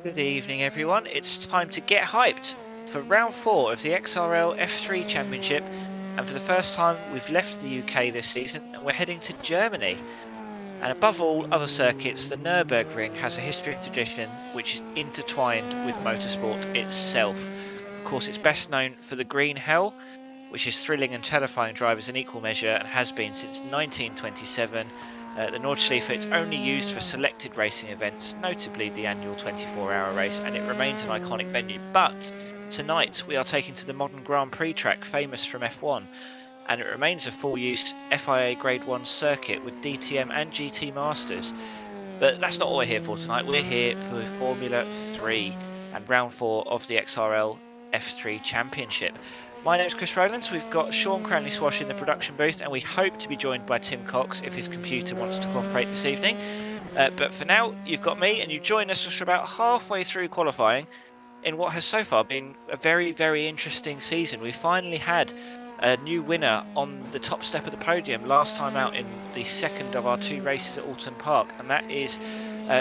Good evening, everyone. It's time to get hyped for round 4 of the XRL F3 Championship. And for the first time, we've left the UK this season and we're heading to Germany. And above all other circuits, the Nurbergring has a history and tradition which is intertwined with motorsport itself. Of course, it's best known for the Green Hell, which is thrilling and terrifying drivers in equal measure and has been since 1927. The Nordschleife it's only used for selected racing events, notably the annual 24-hour race, and it remains an iconic venue. But tonight we are taking to the modern Grand Prix track famous from F1, and it remains a full-use FIA Grade 1 circuit with DTM and GT Masters. But that's not what we're here for tonight. We're here for Formula 3 and round 4 of the XRL F3 Championship. My name's Chris Rowlands. We've got Sean Cranleigh-Swash in the production booth, and we hope to be joined by Tim Cox if his computer wants to cooperate this evening. But for now, you've got me, and you join us for about halfway through qualifying in what has so far been a very, very interesting season. We finally had a new winner on the top step of the podium last time out in the second of our 2 races at Alton Park, and that is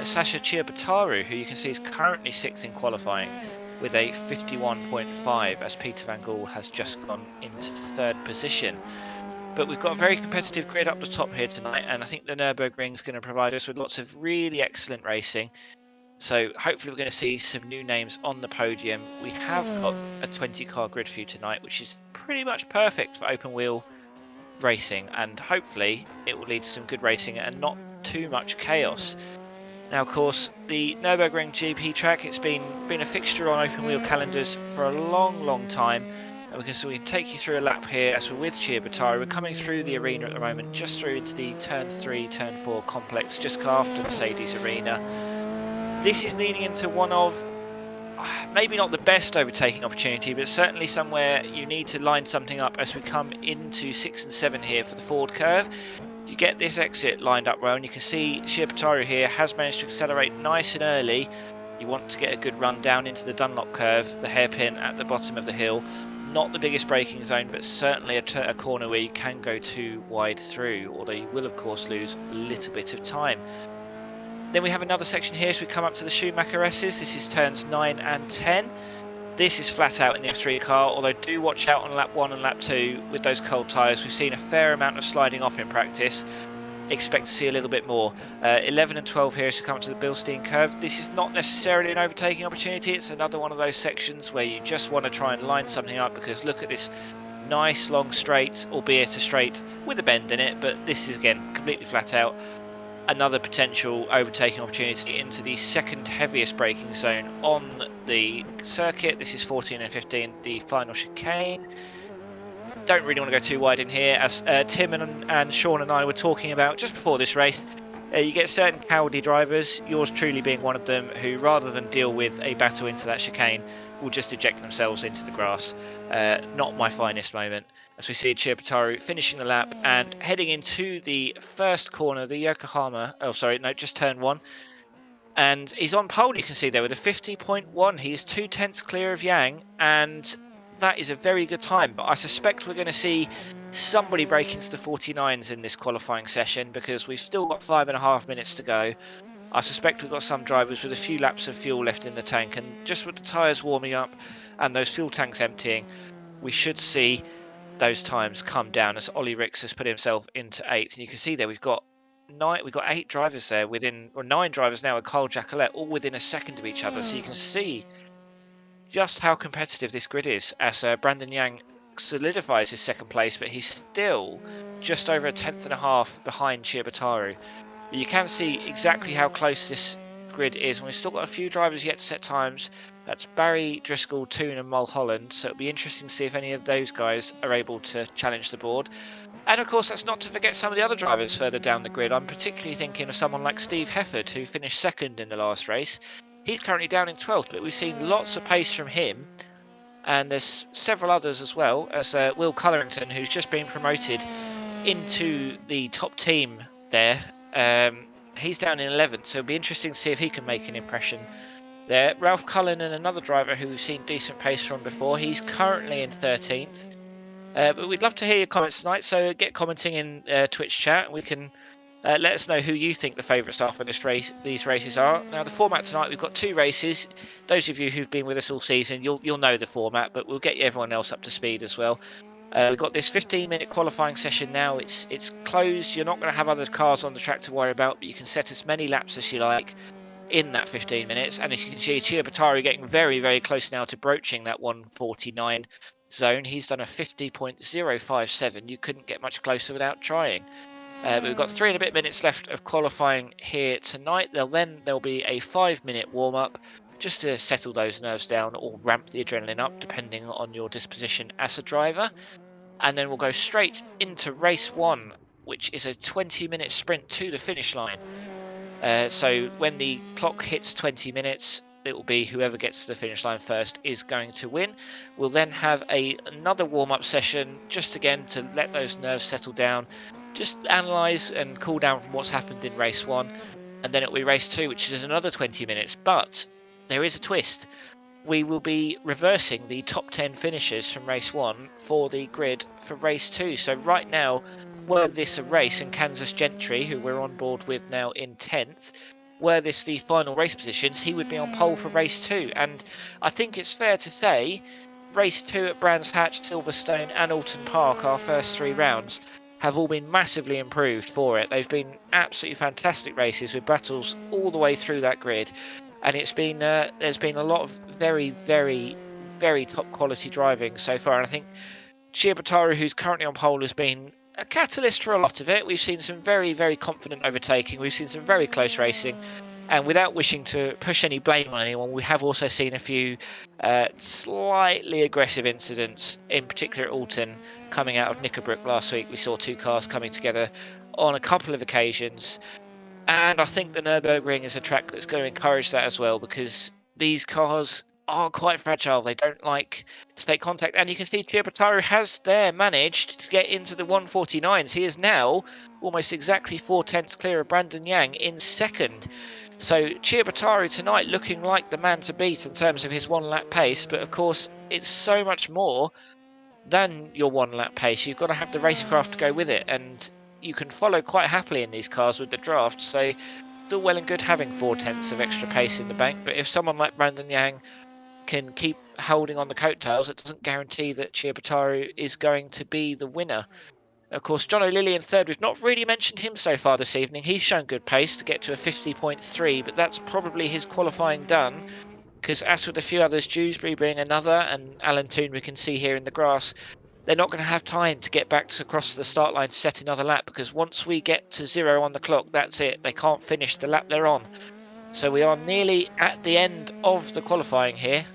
Sasha Ciabataru, who you can see is currently 6th in qualifying with a 51.5 as Peter van Gool has just gone into 3rd position. But we've got a very competitive grid up the top here tonight, and I think the Nurburgring is going to provide us with lots of really excellent racing. So hopefully we're going to see some new names on the podium. We have got a 20-car grid for you tonight, which is pretty much perfect for open wheel racing, and hopefully it will lead to some good racing and not too much chaos. Now, of course, the Nurburgring GP track, it's been a fixture on open wheel calendars for a long time, and we can take you through a lap here as we're with Ciabataru. We're coming through the arena at the moment, just through into the turn 3, turn 4 complex, just after Mercedes Arena. This is leading into one of maybe not the best overtaking opportunity, but certainly somewhere you need to line something up as we come into 6 and 7 here for the Ford curve. You get this exit lined up well, and you can see Ciabataru here has managed to accelerate nice and early. You want to get a good run down into the Dunlop curve, the hairpin at the bottom of the hill. Not the biggest braking zone, but certainly a corner where you can go too wide through, although you will of course lose a little bit of time. Then we have another section here as we come up to the Schumacher S's. This is turns 9 and 10. This is flat out in the F3 car, although do watch out on lap 1 and lap 2 with those cold tyres. We've seen a fair amount of sliding off in practice. Expect to see a little bit more. 11 and 12 here as we come up to the Bilstein Curve. This is not necessarily an overtaking opportunity. It's another one of those sections where you just want to try and line something up, because look at this nice long straight, albeit a straight with a bend in it, but this is again completely flat out. Another potential overtaking opportunity into the second heaviest braking zone on the circuit. This is 14 and 15, the final chicane. Don't really want to go too wide in here, as Tim and Sean and I were talking about just before this race. You get certain cowardly drivers, yours truly being one of them, who rather than deal with a battle into that chicane will just eject themselves into the grass. Not my finest moment, as we see Ciabataru finishing the lap and heading into the first corner, the Yokohama. Oh, sorry, no, just turn 1. And he's on pole, you can see there, with a 50.1. He is 2/10 clear of Yang, and that is a very good time. But I suspect we're going to see somebody break into the 49s in this qualifying session, because we've still got 5.5 minutes to go. I suspect we've got some drivers with a few laps of fuel left in the tank, and just with the tyres warming up and those fuel tanks emptying, we should see those times come down as Ollie Ricks has put himself into 8th. And you can see there we've got 8 drivers there within, or 9 drivers now with Carl Jacquelet, all within a second of each other. So you can see just how competitive this grid is, as Brandon Yang solidifies his second place, but he's still just over a 10.5 behind Ciabataru. You can see exactly how close this grid is, and we've still got a few drivers yet to set times. That's Barry, Driscoll, Toon and Mulholland, so it'll be interesting to see if any of those guys are able to challenge the board. And of course, that's not to forget some of the other drivers further down the grid. I'm particularly thinking of someone like Steve Hefford, who finished 2nd in the last race. He's currently down in 12th, but we've seen lots of pace from him. And there's several others as well, as Will Cullerington, who's just been promoted into the top team there. He's down in 11th, so it'll be interesting to see if he can make an impression there. Ralph Cullen, and another driver who we've seen decent pace from before, he's currently in 13th. But we'd love to hear your comments tonight, so get commenting in Twitch chat. We can Let us know who you think the favourites are for these races are. Now, the format tonight, we've got 2 races. Those of you who've been with us all season, you'll know the format, but we'll get everyone else up to speed as well. We've got this 15-minute qualifying session now. It's closed. You're not going to have other cars on the track to worry about, but you can set as many laps as you like in that 15 minutes. And as you can see, Chiabatari getting very, very close now to broaching that 149 zone. He's done a 50.057. You couldn't get much closer without trying. But we've got 3 and a bit minutes left of qualifying here tonight. There'll be a 5-minute warm-up just to settle those nerves down or ramp the adrenaline up, depending on your disposition as a driver. And then we'll go straight into race 1, which is a 20-minute sprint to the finish line. So when the clock hits 20 minutes, it will be whoever gets to the finish line first is going to win. We'll then have another warm-up session, just again to let those nerves settle down, just analyse and cool down from what's happened in race 1. And then it'll be race 2, which is another 20 minutes. But there is a twist. We will be reversing the top 10 finishers from race 1 for the grid for race 2. So right now, were this a race and Kansas Gentry, who we're on board with now in 10th, were this the final race positions, he would be on pole for race 2. And I think it's fair to say race 2 at Brands Hatch, Silverstone and Alton Park, our first 3 rounds, have all been massively improved for it. They've been absolutely fantastic races with battles all the way through that grid. And it's been there's been a lot of very, very, very top quality driving so far. And I think Chiabataru, who's currently on pole, has been a catalyst for a lot of it. We've seen some very, very confident overtaking. We've seen some very close racing. And without wishing to push any blame on anyone, we have also seen a few slightly aggressive incidents, in particular at Alton, coming out of Knickerbrook last week. We saw 2 cars coming together on a couple of occasions. And I think the Nurbergring is a track that's going to encourage that as well, because these cars are quite fragile. They don't like to take contact. And you can see Chiabataru has there managed to get into the 149s. He is now almost exactly 4/10 clear of Brandon Yang in second. So Chiabataru tonight looking like the man to beat in terms of his 1-lap pace. But of course, it's so much more than your 1-lap pace. You've got to have the racecraft to go with it. And you can follow quite happily in these cars with the draft. So still well and good having 4/10 of extra pace in the bank. But if someone like Brandon Yang can keep holding on the coattails, it doesn't guarantee that Chiabataru is going to be the winner. Of course, John O'Lilly in third. We've not really mentioned him so far this evening. He's shown good pace to get to a 50.3, but that's probably his qualifying done. Because as with a few others, Dewsbury being another, and Alan Toon we can see here in the grass, they're not going to have time to get back to across the start line to set another lap, because once we get to 0 on the clock, that's it. They can't finish the lap they're on. So we are nearly at the end of the qualifying here.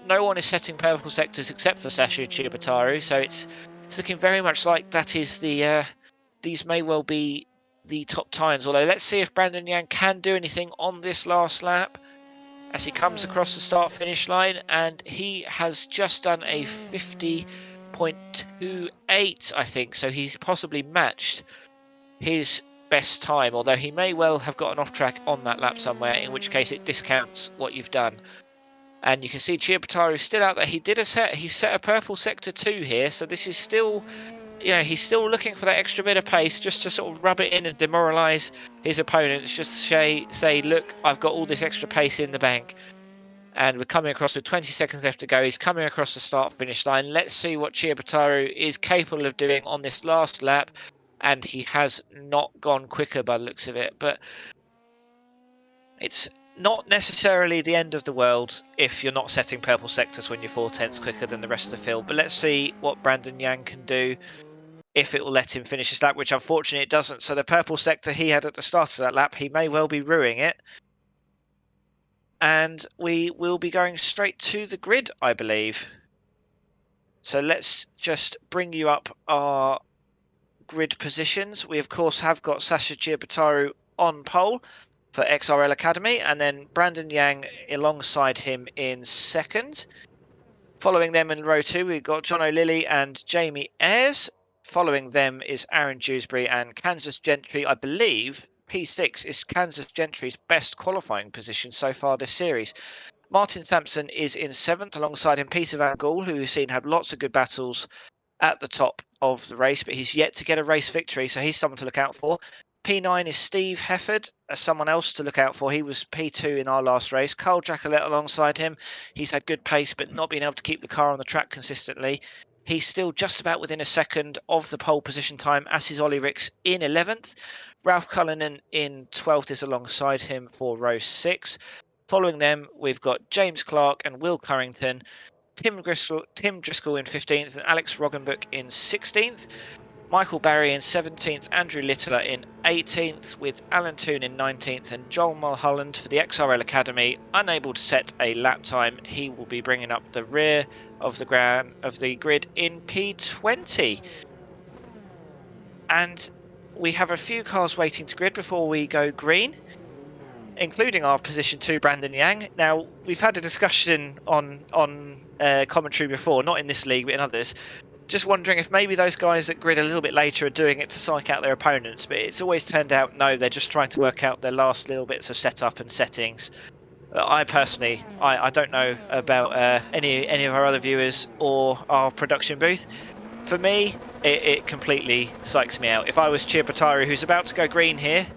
No one is setting purple sectors except for Sasha Chiabataru, so it's looking very much like that is the these may well be the top times. Although let's see if Brandon Yang can do anything on this last lap as he comes across the start-finish line, and he has just done a 50.28, I think. So he's possibly matched his best time, although he may well have gotten off track on that lap somewhere, in which case it discounts what you've done. And you can see Chiabataru is still out there. He set a purple sector 2 here, so this is still, he's still looking for that extra bit of pace just to sort of rub it in and demoralise his opponents, just to say, look, I've got all this extra pace in the bank. And we're coming across with 20 seconds left to go. He's coming across the start-finish line. Let's see what Chiabataru is capable of doing on this last lap. And he has not gone quicker by the looks of it. But it's not necessarily the end of the world if you're not setting purple sectors when you're 4/10 quicker than the rest of the field. But let's see what Brandon Yang can do, if it will let him finish his lap, which unfortunately it doesn't. So the purple sector he had at the start of that lap, he may well be ruining it. And we will be going straight to the grid, I believe. So let's just bring you up our grid positions. We, of course, have got Sasha Chiabataru on pole for XRL Academy, and then Brandon Yang alongside him in second. Following them in row 2, we've got John O'Lilly and Jamie Ayres. Following them is Aaron Dewsbury and Kansas Gentry. I believe P6 is Kansas Gentry's best qualifying position so far this series. Martin Sampson is in 7th, alongside him Peter Van Gaal, who we've seen had lots of good battles at the top of the race, but he's yet to get a race victory, so he's someone to look out for. P9 is Steve Hefford, as someone else to look out for. He was P2 in our last race. Carl Jacquelet alongside him. He's had good pace, but not being able to keep the car on the track consistently. He's still just about within a second of the pole position time, as is Ollie Ricks in 11th. Ralph Cullinan in 12th is alongside him for row 6. Following them, we've got James Clark and Will Currington, Tim Driscoll in 15th, and Alex Roggenbuck in 16th. Michael Barry in 17th, Andrew Littler in 18th, with Alan Toon in 19th, and Joel Mulholland for the XRL Academy, unable to set a lap time. He will be bringing up the rear of the grid in P20. And we have a few cars waiting to grid before we go green, including our position 2 Brandon Yang. Now, we've had a discussion on commentary before, not in this league but in others, just wondering if maybe those guys that grid a little bit later are doing it to psych out their opponents, but it's always turned out no, they're just trying to work out their last little bits of setup and settings. I personally, I don't know about any of our other viewers or our production booth. For me, it completely psychs me out. If I was Chiapataru, who's about to go green here,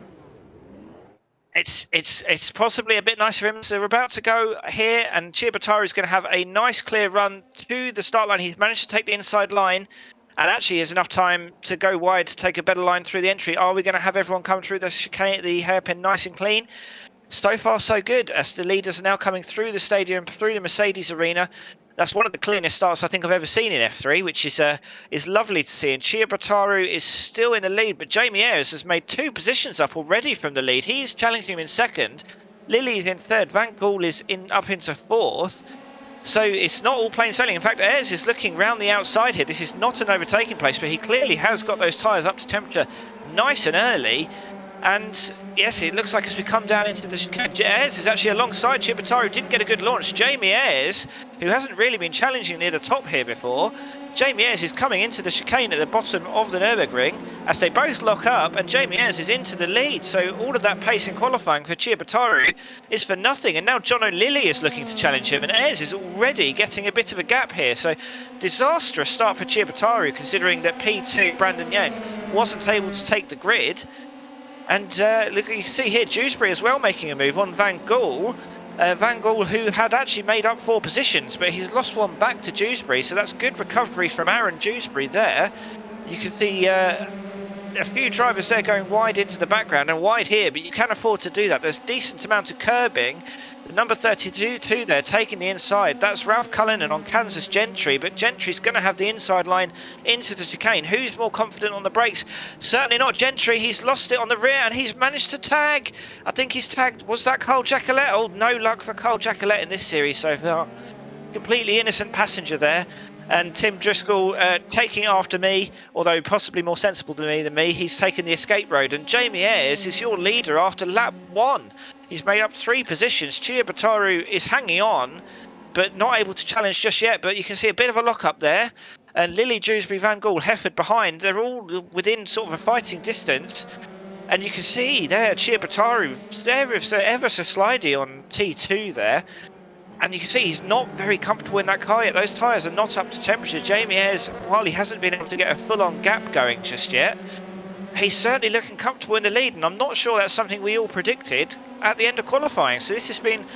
it's possibly a bit nice for him. So we're about to go here, and Chiapataru is going to have a nice clear run to the start line. He's managed to take the inside line, and actually has enough time to go wide to take a better line through the entry. Are we going to have everyone come through the chicane, the hairpin, nice and clean? So far, so good, as the leaders are now coming through the stadium, through the Mercedes arena. That's one of the cleanest starts I think I've ever seen in F3, which is lovely to see. And Chiapataru is still in the lead, but Jamie Ayres has made 2 positions up already from the lead. He's challenging him in 2nd. Lily's in 3rd. Van Gool is up into 4th. So it's not all plain sailing. In fact, Ayres is looking round the outside here. This is not an overtaking place, but he clearly has got those tyres up to temperature nice and early. And yes, it looks like as we come down into the chicane, Ayres is actually alongside Chiapataru. Didn't get a good launch. Jamie Ayres, who hasn't really been challenging near the top here before, Jamie Ayres is coming into the chicane at the bottom of the Nurbergring as they both lock up, and Jamie Ayres is into the lead. So all of that pace in qualifying for Chiapataru is for nothing. And now John O'Lilly is looking to challenge him, and Ayres is already getting a bit of a gap here. So disastrous start for Chiapataru, considering that P2 Brandon Yang wasn't able to take the grid. And look, you can see here Dewsbury as well making a move on Van Gool. Van Gool, who had actually made up 4 positions, but he's lost one back to Dewsbury, so that's good recovery from Aaron Dewsbury there. You can see a few drivers there going wide into the background and wide here, but you can afford to do that. There's a decent amount of curbing. The number 32 there taking the inside. That's Ralph Cullinan on Kansas Gentry, but Gentry's going to have the inside line into the chicane. Who's more confident on the brakes? Certainly not Gentry. He's lost it on the rear and he's managed to tag. I think he's tagged. Was that Carl Jacquelet? Oh, no luck for Carl Jacquelet in this series so far. Completely innocent passenger there. And Tim Driscoll taking after me, although possibly more sensible than me. He's taken the escape road. And Jamie Ayres is your leader after lap 1. He's made up 3 positions. Chiapataru is hanging on, but not able to challenge just yet. But you can see a bit of a lock-up there. And Lilly, Dewsbury, Van Gool, Hefford behind. They're all within sort of a fighting distance. And you can see there, Chiapataru ever so slidey on T2 there. And you can see he's not very comfortable in that car yet. Those tyres are not up to temperature. Jamie Ayres, while he hasn't been able to get a full-on gap going just yet, he's certainly looking comfortable in the lead. And I'm not sure that's something we all predicted at the end of qualifying. So this has been,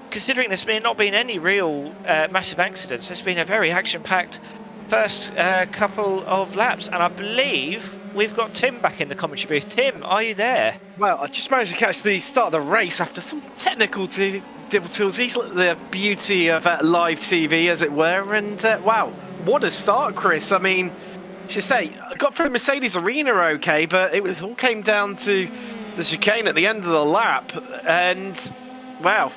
considering there's not been any real massive accidents, it's been a very action-packed first couple of laps. And I believe we've got Tim back in the commentary booth. Tim, are you there? Well, I just managed to catch the start of the race after some technical difficulties, the beauty of live TV, as it were. And wow, what a start, Chris. I mean, I should say, I got through the Mercedes arena okay, but it all came down to the chicane at the end of the lap. And wow,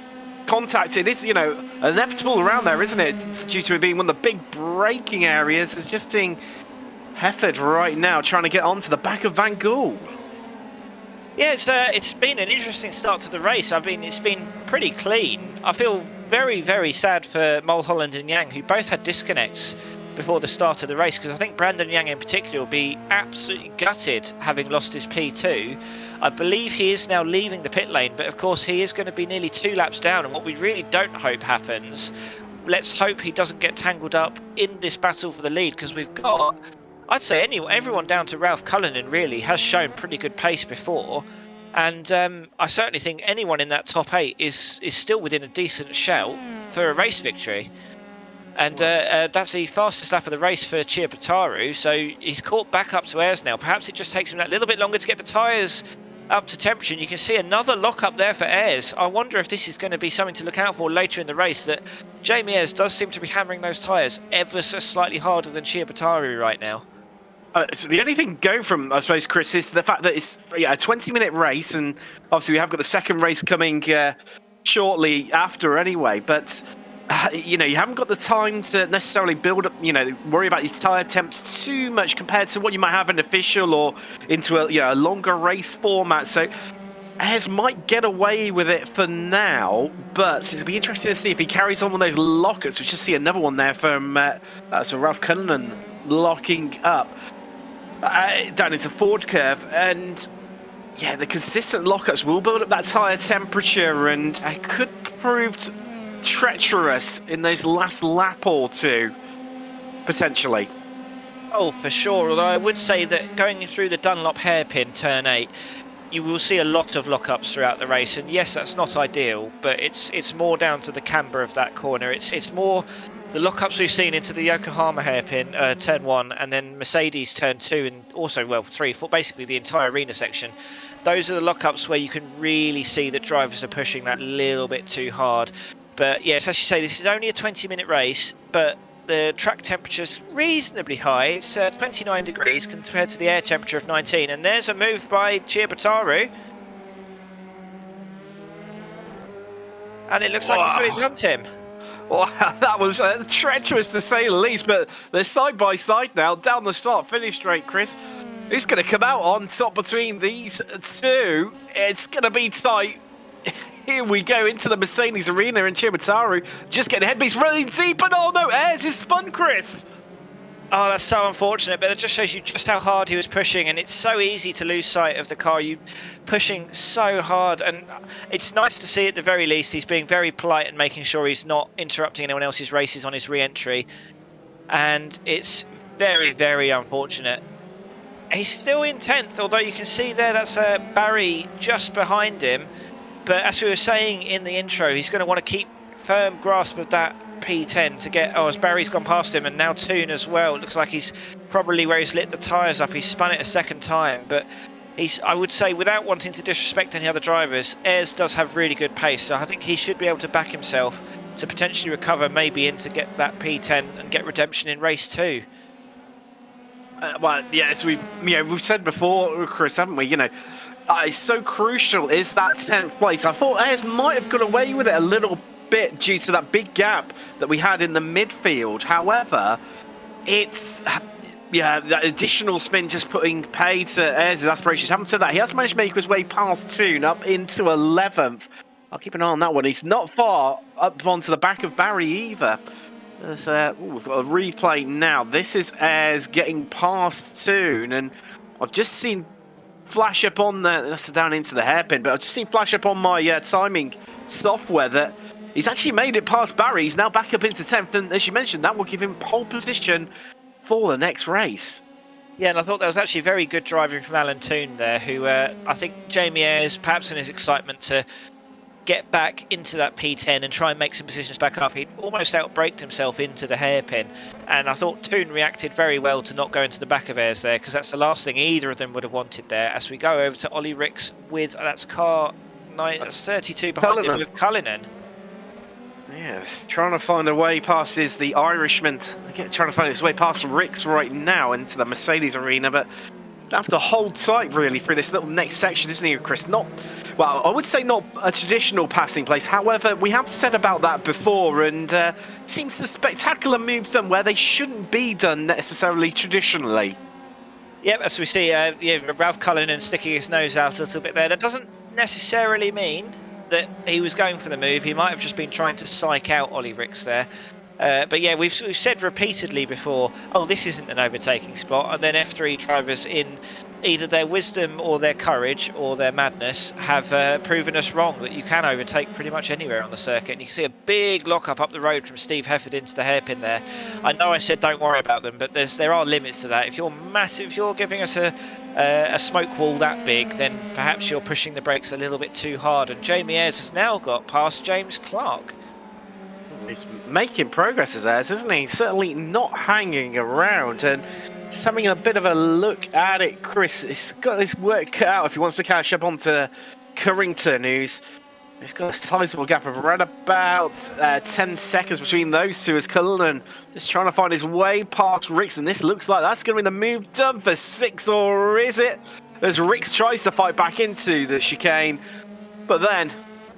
contact, it is, inevitable around there, isn't it? Due to it being one of the big braking areas. It's just seeing Hefford right now trying to get onto the back of Van Gool. Yeah, it's been an interesting start to the race. I mean, it's been pretty clean. I feel very, very sad for Mulholland and Yang, who both had disconnects before the start of the race, because I think Brandon Yang in particular will be absolutely gutted having lost his P2. I believe he is now leaving the pit lane, but of course he is going to be nearly 2 laps down, and what we really don't hope happens, let's hope he doesn't get tangled up in this battle for the lead, because we've got I'd say everyone down to Ralph Cullinan really has shown pretty good pace before. And I certainly think anyone in that top 8 is still within a decent shout for a race victory. And that's the fastest lap of the race for Chiapataru. So he's caught back up to Ayres now. Perhaps it just takes him that little bit longer to get the tyres up to temperature. And you can see another lock up there for Ayres. I wonder if this is going to be something to look out for later in the race, that Jamie Ayres does seem to be hammering those tyres ever so slightly harder than Chiapataru right now. So the only thing going from, I suppose, Chris, is the fact that it's a 20-minute race, and obviously we have got the second race coming shortly after anyway, but you haven't got the time to necessarily build up, worry about your tyre temps too much compared to what you might have in official or into a longer race format. So Ayres might get away with it for now, but it'll be interesting to see if he carries on with those lockers. We just see another one there from Ralph Cullinan locking up down into Ford Curve, and yeah, the consistent lockups will build up that tyre temperature, and it could prove treacherous in those last lap or two, potentially. Oh, for sure. Although I would say that going through the Dunlop hairpin turn 8, you will see a lot of lockups throughout the race, and yes, that's not ideal, but it's more down to the camber of that corner. It's more the lockups we've seen into the Yokohama hairpin, turn 1, and then Mercedes turn 2, and also, well, 3, 4, basically the entire arena section. Those are the lockups where you can really see that drivers are pushing that little bit too hard. But yes, as you say, this is only a 20-minute race, but the track temperature is reasonably high. It's 29 degrees compared to the air temperature of 19. And there's a move by Chiapataru. And it looks like he's got it done, Tim. Wow, that was treacherous to say the least, but they're side by side now, down the start, finish straight, Chris. Who's going to come out on top between these two? It's going to be tight. Here we go into the Mercedes arena, and Chiapataru just getting ahead, but he's running deep, and oh no, Ayres is spun, Chris. Oh, that's so unfortunate, but it just shows you just how hard he was pushing, and it's so easy to lose sight of the car. You pushing so hard, and it's nice to see at the very least he's being very polite and making sure he's not interrupting anyone else's races on his re-entry. And it's very, very unfortunate. He's still in 10th, although you can see there that's Barry just behind him. But as we were saying in the intro, he's going to want to keep firm grasp of that P10 to get... Oh, as Barry's gone past him, and now Toon as well. It looks like he's probably where he's lit the tyres up. He's spun it a second time, but I would say, without wanting to disrespect any other drivers, Ayres does have really good pace, so I think he should be able to back himself to potentially recover, maybe in to get that P10 and get redemption in race 2. Well, yeah, as we've said before, Chris, haven't we? It's so crucial is that 10th place. I thought Ayres might have got away with it a little bit due to that big gap that we had in the midfield. However, it's that additional spin just putting pay to Ayres' aspirations. Having said that, he has managed to make his way past Toon up into 11th. I'll keep an eye on that one. He's not far up onto the back of Barry either. There's we've got a replay now. This is Ayres getting past Toon, and I've just seen flash up on that's down into the hairpin, but I've just seen flash up on my timing software that he's actually made it past Barry. He's now back up into 10th, and as you mentioned, that will give him pole position for the next race. Yeah, and I thought that was actually very good driving from Alan Toon there, who I think Jamie Ayres, perhaps in his excitement to get back into that P10 and try and make some positions back up, he almost outbraked himself into the hairpin, and I thought Toon reacted very well to not go into the back of Ayres there, because that's the last thing either of them would have wanted there. As we go over to Ollie Ricks with that's 32 behind him with Cullinan. Yes, trying to find a way past the Irishman. Trying to find his way past Ricks right now into the Mercedes arena, but have to hold tight really through this little next section, isn't he, Chris? Well, I would say not a traditional passing place. However, we have said about that before, and seems the spectacular moves done where they shouldn't be done necessarily traditionally. Yep, as we see, Ralph Cullinan sticking his nose out a little bit there. That doesn't necessarily mean that he was going for the move. He might have just been trying to psych out Ollie Ricks there. But yeah, we've said repeatedly before, oh, this isn't an overtaking spot, and then F3 drivers in either their wisdom or their courage or their madness have proven us wrong, that you can overtake pretty much anywhere on the circuit. And you can see a big lock-up up the road from Steve Hefford into the hairpin there. I know I said don't worry about them, but there are limits to that. If you're massive, if you're giving us a smoke wall that big, then perhaps you're pushing the brakes a little bit too hard. And Jamie Ayres has now got past James Clark. He's making progress as Ayres, isn't he? Certainly not hanging around, and just having a bit of a look at it, Chris. He's got his work cut out if he wants to catch up onto Currington, he's got a sizable gap of around about 10 seconds between those two as Cullinan just trying to find his way past Ricks, and this looks like that's going to be the move done for 6, or is it? As Ricks tries to fight back into the chicane, but then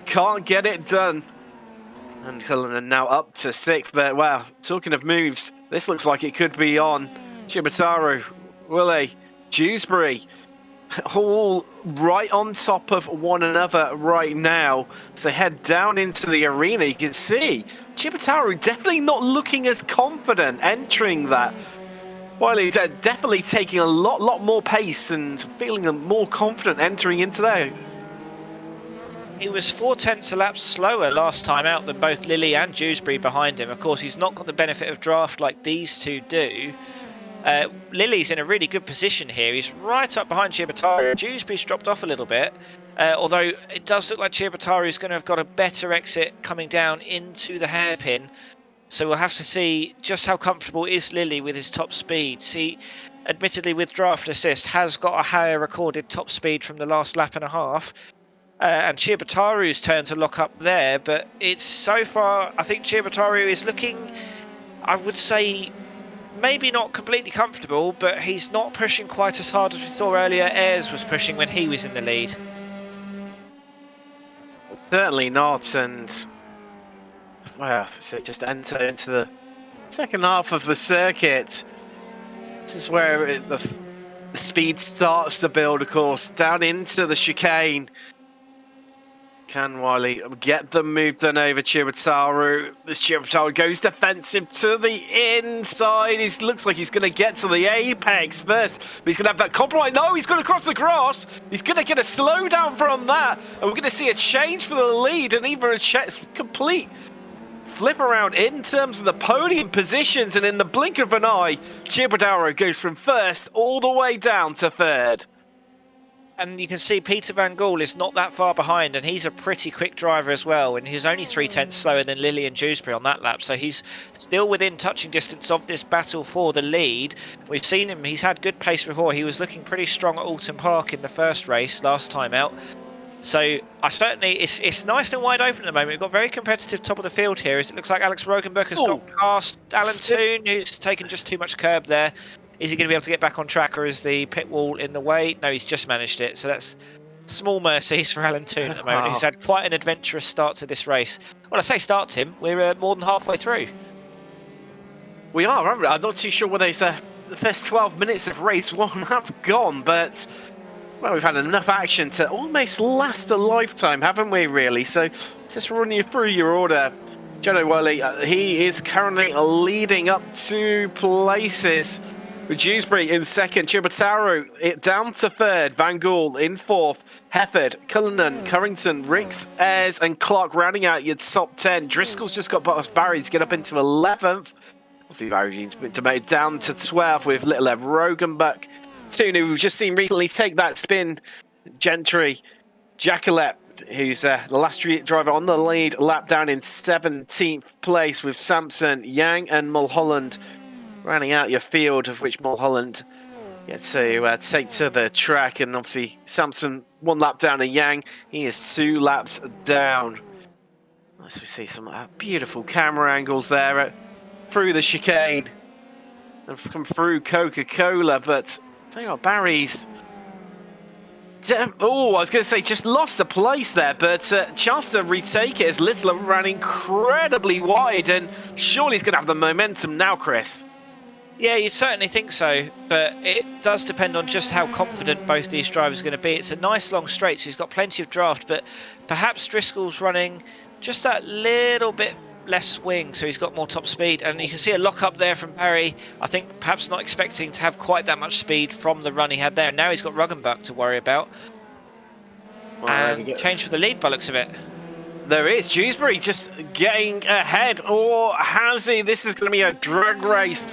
can't get it done. And Cullinan now up to 6th, but wow, talking of moves, this looks like it could be on. Chibutaru, Willie, Dewsbury, all right on top of one another right now. As they head down into the arena, you can see Chibutaru definitely not looking as confident entering that. While he's definitely taking a lot more pace and feeling more confident entering into there. He was 0.4 laps slower last time out than both Lilly and Dewsbury behind him. Of course, he's not got the benefit of draft like these two do. Lilly's in a really good position here. He's right up behind Chibutaru. Dewsbury's dropped off a little bit, although it does look like Chibutaru is going to have got a better exit coming down into the hairpin. So we'll have to see just how comfortable is Lilly with his top speed. See, admittedly with draft assist, has got a higher recorded top speed from the last lap and a half. And Chibutaru's turn to lock up there, but it's so far, I think Chibutaru is looking, I would say, maybe not completely comfortable, but he's not pushing quite as hard as we thought earlier Ayres was pushing when he was in the lead. Certainly not, and well, so just enter into the second half of the circuit. This is where the speed starts to build, of course, down into the chicane. Can Wiley get the move done over Chibutaru? This Chibutaru goes defensive to the inside. He looks like he's going to get to the apex first, but he's going to have that compromise. No, he's going to cross the grass. He's going to get a slowdown from that, and we're going to see a change for the lead and even a complete flip around in terms of the podium positions. And in the blink of an eye, Chibutaru goes from first all the way down to third. And you can see Peter Van Gool is not that far behind, and he's a pretty quick driver as well, and he's only 0.3 slower than Lilly and Dewsbury on that lap, so he's still within touching distance of this battle for the lead. We've seen him, he's had good pace before. He was looking pretty strong at Alton Park in the first race last time out. So I certainly, it's nice and wide open at the moment. We've got very competitive top of the field here, as it looks like Alex Rogenberg has got past Alan Toon, who's taken just too much curb there. Is he going to be able to get back on track, or is the pit wall in the way? No, he's just managed it. So that's small mercies for Alan Toon at the moment. He's had quite an adventurous start to this race. Well, I say start, Tim. We're more than halfway through. We are, aren't we? I'm not too sure whether it's the first 12 minutes of race one have gone, but well, we've had enough action to almost last a lifetime, haven't we, really? So let's just run you through your order. Jono Worley, he is currently leading up 2 places. Dewsbury in second, Chibutaru down to third, Van Gool in fourth, Hefford, Cullinan, Currington, Ricks, Ayres and Clark rounding out your top 10. Driscoll's just got past Barry to get up into 11th. Obviously Barry's been demoted down to 12th with little Ev Rogenbuck. Toon, who we've just seen recently take that spin. Gentry, Jackalette, who's the last driver on the lead, lap down in 17th place with Sampson, Yang and Mulholland rounding out your field, of which Mulholland gets to take to the track. And obviously Sampson 1 lap down, and Yang, he is 2 laps down. As we see some beautiful camera angles there through the chicane and come through Coca-Cola. But tell you what, Barry's I was going to say just lost a place there, but chance to retake it as Littler ran incredibly wide, and surely he's going to have the momentum now, Chris. Yeah, you'd certainly think so, but it does depend on just how confident both these drivers are going to be. It's a nice long straight, so he's got plenty of draft, but perhaps Driscoll's running just that little bit less swing, so he's got more top speed. And you can see a lock up there from Barry. I think perhaps not expecting to have quite that much speed from the run he had there. And now he's got Ruggenbuck to worry about. Well, And change for the lead by looks of it. There is Dewsbury just getting ahead, or has he? This is going to be a drag race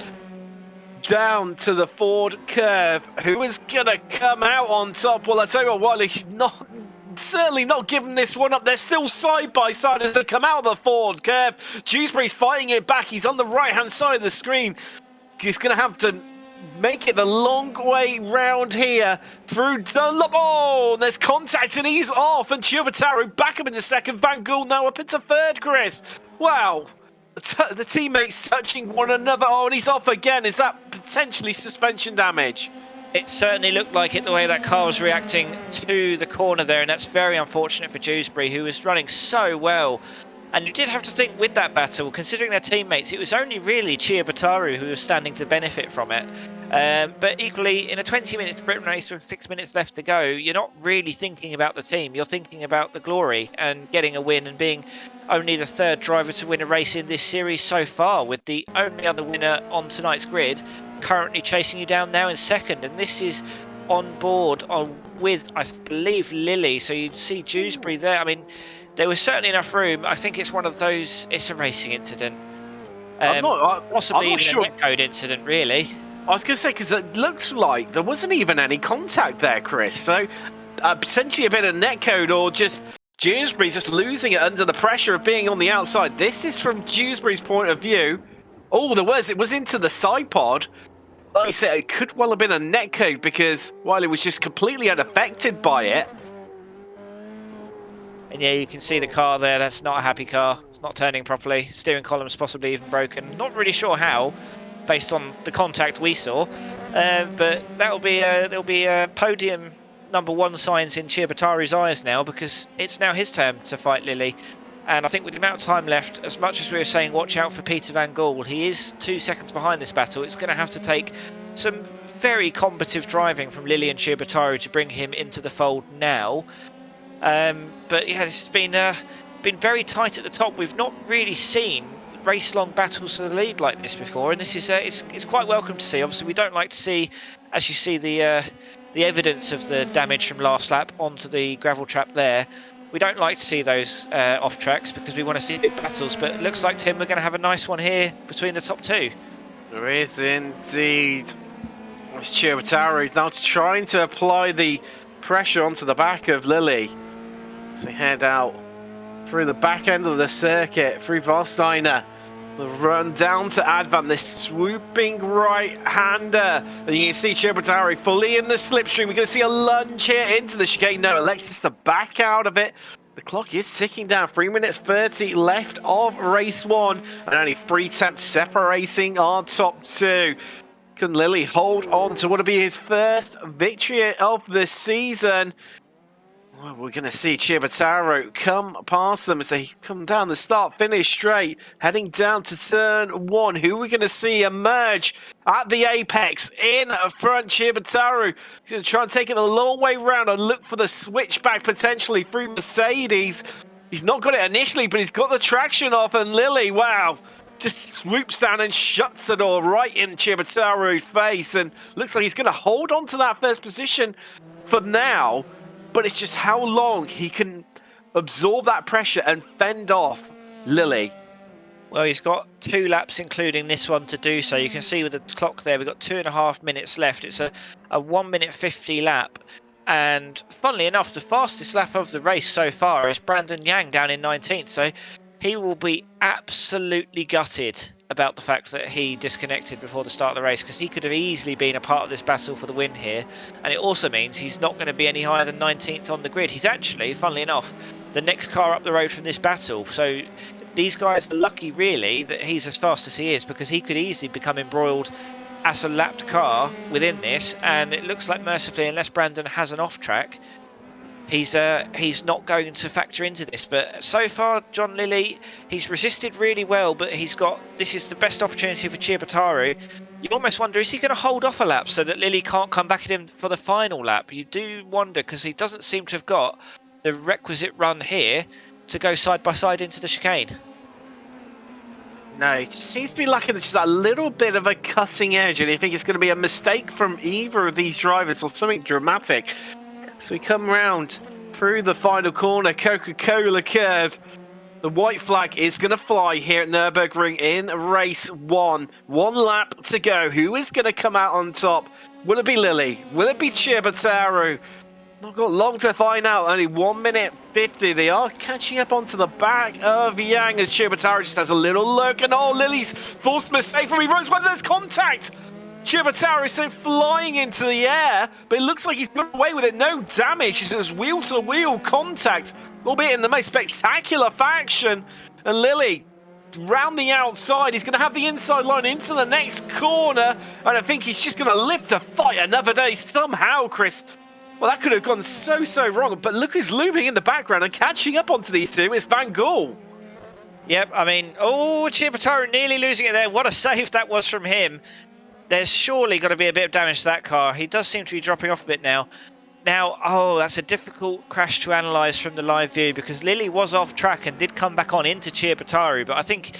down to the Ford curve. Who is going to come out on top? Well, I tell you what, Wiley's certainly not giving this one up. They're still side by side as they come out of the Ford curve. Dewsbury's fighting it back. He's on the right-hand side of the screen. He's going to have to make it the long way round here through Dunlop. Oh, there's contact and he's off. And Chubataru back up into second. Van Gool now up into third, Chris. Wow. The teammates touching one another. Oh, and he's off again. Is that potentially suspension damage? It certainly looked like it, the way that car was reacting to the corner there. And that's very unfortunate for Dewsbury, who was running so well. And you did have to think with that battle, considering their teammates, it was only really Chubataru who was standing to benefit from it. But equally, in a 20-minute sprint race with 6 minutes left to go, you're not really thinking about the team. You're thinking about the glory and getting a win and being only the third driver to win a race in this series so far, with the only other winner on tonight's grid currently chasing you down now in second. And this is on board with, I believe, Lily. So you'd see Dewsbury there. I mean, there was certainly enough room. I think it's one of those, it's a racing incident. Possibly even a netcode incident, really. I was going to say, because it looks like there wasn't even any contact there, Chris. So potentially a bit of netcode, or just Dewsbury just losing it under the pressure of being on the outside. This is from Dewsbury's point of view. Oh, it was into the side pod. Like I said, it could well have been a netcode because Wiley was just completely unaffected by it. And yeah, you can see the car there. That's not a happy car. It's not turning properly. Steering column's possibly even broken. Not really sure how, based on the contact we saw. But there'll be podium #1 signs in Chubataru's eyes now, because it's now his turn to fight Lily. And I think with the amount of time left, as much as we were saying watch out for Peter Van Gool, he is 2 seconds behind this battle. It's going to have to take some very combative driving from Lily and Chubataru to bring him into the fold now. But yeah, it's been very tight at the top. We've not really seen race-long battles for the lead like this before, and this is it's quite welcome to see. Obviously, we don't like to see, as you see, the evidence of the damage from last lap onto the gravel trap there. We don't like to see those off tracks because we want to see big battles. But it looks like, Tim, we're going to have a nice one here between the top two. There is indeed. It's Chubataru now trying to apply the pressure onto the back of Lily. So we head out through the back end of the circuit, through Varsteiner. We'll run down to Advan, this swooping right-hander. And you can see Chubataru fully in the slipstream. We're going to see a lunge here into the chicane. No, Alexis to back out of it. The clock is ticking down. 3 minutes 30 left of race 1. And only 3 tenths separating our top 2. Can Lily hold on to what will be his first victory of the season? Well, we're going to see Chubataru come past them as they come down the start-finish straight, heading down to turn 1. Who are we going to see emerge at the apex in front? Chubataru. He's going to try and take it the long way round and look for the switchback potentially through Mercedes. He's not got it initially, but he's got the traction off, and Lily, wow, just swoops down and shuts the door right in Chubataru's face, and looks like he's going to hold on to that first position for now. But it's just how long he can absorb that pressure and fend off Lily. Well, he's got 2 laps, including this one, to do so. You can see with the clock there, we've got 2.5 minutes left. It's a 1 minute 50 lap. And funnily enough, the fastest lap of the race so far is Brandon Yang down in 19th. So he will be absolutely gutted about the fact that he disconnected before the start of the race, because he could have easily been a part of this battle for the win here. And it also means he's not going to be any higher than 19th on the grid. He's actually, funnily enough, the next car up the road from this battle. So these guys are lucky, really, that he's as fast as he is, because he could easily become embroiled as a lapped car within this. And it looks like, mercifully, unless Brandon has an off track, he's not going to factor into this. But so far, John Lilly, he's resisted really well, but this is the best opportunity for Chubataru. You almost wonder, is he going to hold off a lap so that Lilly can't come back at him for the final lap? You do wonder, because he doesn't seem to have got the requisite run here to go side by side into the chicane. No, it just seems to be lacking just a little bit of a cutting edge, and you think it's going to be a mistake from either of these drivers or something dramatic. So we come round through the final corner, Coca-Cola curve. The white flag is going to fly here at Nurbergring in race 1. 1 lap to go. Who is going to come out on top? Will it be Lily? Will it be Chibataru? Not got long to find out. Only 1 minute 50. They are catching up onto the back of Yang as Chibataru just has a little look. And oh, Lily's forced mistake from Rose, but there's contact. Chibataru is still flying into the air, but it looks like he's got away with it. No damage. It's just wheel-to-wheel contact, albeit in the most spectacular fashion. And Lily, round the outside, he's going to have the inside line into the next corner, and I think he's just going to live to fight another day somehow, Chris. Well, that could have gone so wrong, but look who's looming in the background and catching up onto these two. It's Van Gaal. Yep, I mean, oh, Chibataru nearly losing it there. What a save that was from him. There's surely got to be a bit of damage to that car. He does seem to be dropping off a bit now. Oh, that's a difficult crash to analyse from the live view because Lily was off track and did come back on into Chibataru, but I think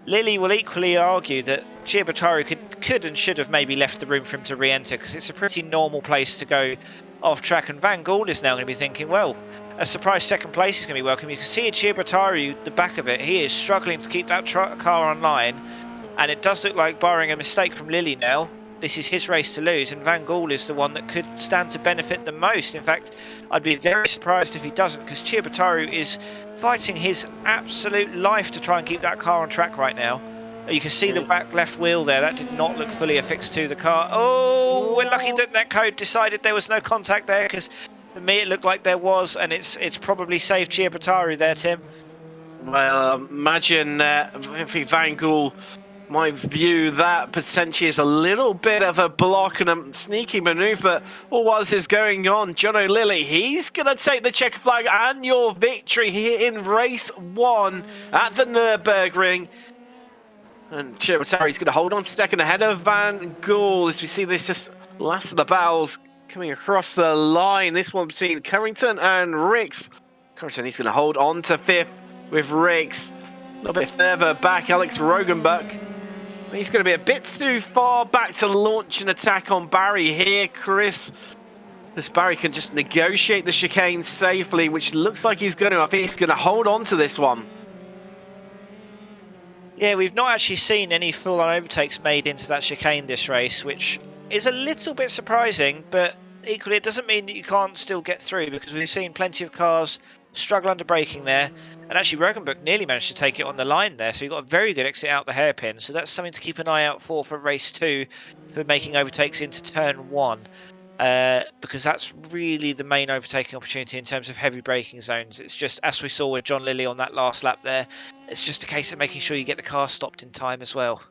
Lily will equally argue that Chibataru could and should have maybe left the room for him to re-enter because it's a pretty normal place to go off track, and Van Gaal is now going to be thinking, well, a surprise second place is going to be welcome. You can see Chibataru, the back of it, he is struggling to keep that car online. And it does look like, barring a mistake from Lily now, this is his race to lose, and Van Gaal is the one that could stand to benefit the most. In fact, I'd be very surprised if he doesn't, because Chibataru is fighting his absolute life to try and keep that car on track right now. You can see the back left wheel there. That did not look fully affixed to the car. Oh, we're lucky that Netcode decided there was no contact there, because for me it looked like there was, and it's probably saved Chibataru there, Tim. Well, imagine if Van Gaal might view that potentially as a little bit of a block and a sneaky manoeuvre. All while this is going on, John O'Lilly, he's going to take the checker flag and your victory here in race 1 at the Nurburgring. And Chibataru's going to hold on to second ahead of Van Gaal as we see this just last of the battles coming across the line. This one between Currington and Ricks. Currington, he's going to hold on to 5th with Ricks. A little bit further back, Alex Rogenbuck. He's going to be a bit too far back to launch an attack on Barry here, Chris. This Barry can just negotiate the chicane safely, which looks like he's going to. I think he's going to hold on to this one. Yeah, we've not actually seen any full-on overtakes made into that chicane this race, which is a little bit surprising, but equally it doesn't mean that you can't still get through, because we've seen plenty of cars struggle under braking there. And actually, Rogenbuck nearly managed to take it on the line there, so he got a very good exit out the hairpin. So that's something to keep an eye out for race 2 for making overtakes into turn 1. Because that's really the main overtaking opportunity in terms of heavy braking zones. It's just, as we saw with John Lilly on that last lap there, it's just a case of making sure you get the car stopped in time as well.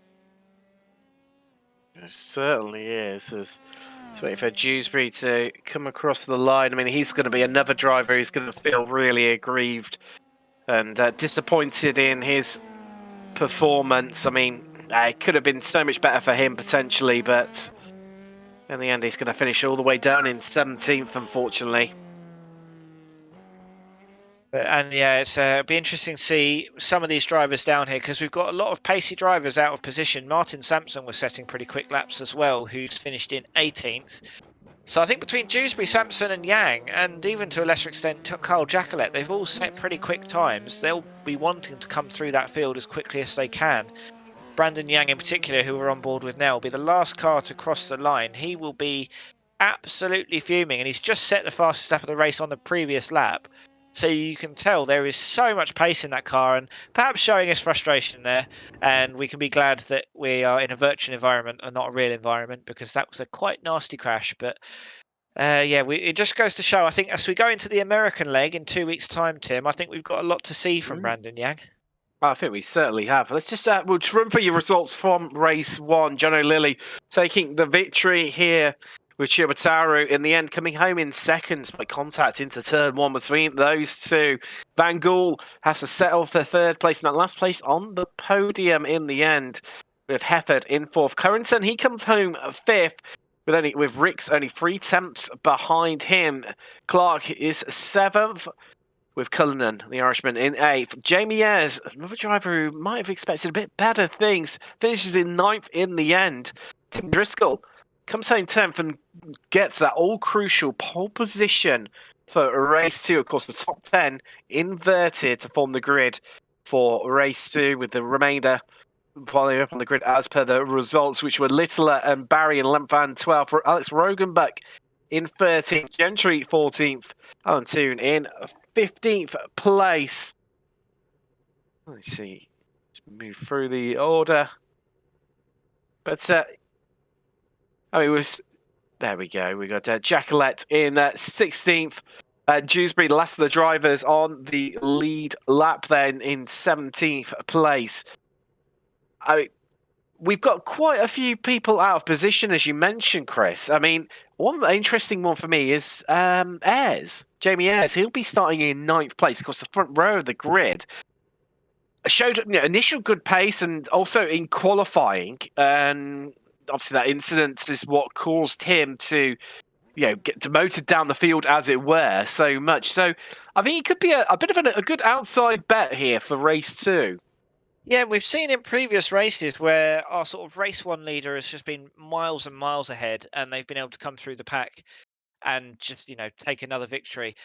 It certainly is. Just waiting for Dewsbury to come across the line. I mean, he's going to be another driver who's going to feel really aggrieved and disappointed in his performance. I mean, it could have been so much better for him potentially, but in the end he's going to finish all the way down in 17th, unfortunately. And yeah, it'll be interesting to see some of these drivers down here, because we've got a lot of pacey drivers out of position. Martin Sampson was setting pretty quick laps as well, who's finished in 18th. So I think between Dewsbury, Sampson and Yang, and even to a lesser extent Carl Jacquelet, they've all set pretty quick times. They'll be wanting to come through that field as quickly as they can. Brandon Yang in particular, who we're on board with now, will be the last car to cross the line. He will be absolutely fuming, and he's just set the fastest lap of the race on the previous lap. So you can tell there is so much pace in that car, and perhaps showing his frustration there. And we can be glad that we are in a virtual environment and not a real environment, because that was a quite nasty crash. But yeah, it just goes to show, I think, as we go into the American leg in 2 weeks' time, Tim, I think we've got a lot to see from Brandon Yang. I think we certainly have. Let's just we'll run through your results from race 1. John O'Lilly taking the victory here with Chibataru in the end, coming home in second by contact into turn 1 between those two. Van Gaal has to settle for 3rd place and that last place on the podium in the end, with Hefford in 4th. Currington, he comes home 5th. With Ricks only 3 tenths behind him. Clark is 7th. with Cullinan, the Irishman, in 8th. Jamie Ayres, another driver who might have expected a bit better things, finishes in 9th in the end. Tim Driscoll comes home 10th and gets that all-crucial pole position for race 2. Of course, the top 10 inverted to form the grid for race 2, with the remainder following up on the grid as per the results, which were Littler and Barry in 11th and 12th. For Alex Rogenbach in 13th, Gentry 14th, Alan Toon in 15th place. Let's see. Let's move through the order. But, I mean, it was... There we go. We got Jacqueline in 16th. Dewsbury, the last of the drivers on the lead lap, then in 17th place. I mean, we've got quite a few people out of position, as you mentioned, Chris. I mean, one interesting one for me is Ayres, Jamie Ayres. He'll be starting in 9th place. Of course, the front row of the grid showed initial good pace, and also in qualifying. And obviously, that incident is what caused him to, get demoted down the field, as it were, so much. So, I think it could be a bit of a good outside bet here for race 2. Yeah, we've seen in previous races where our sort of race 1 leader has just been miles and miles ahead, and they've been able to come through the pack and just, take another victory.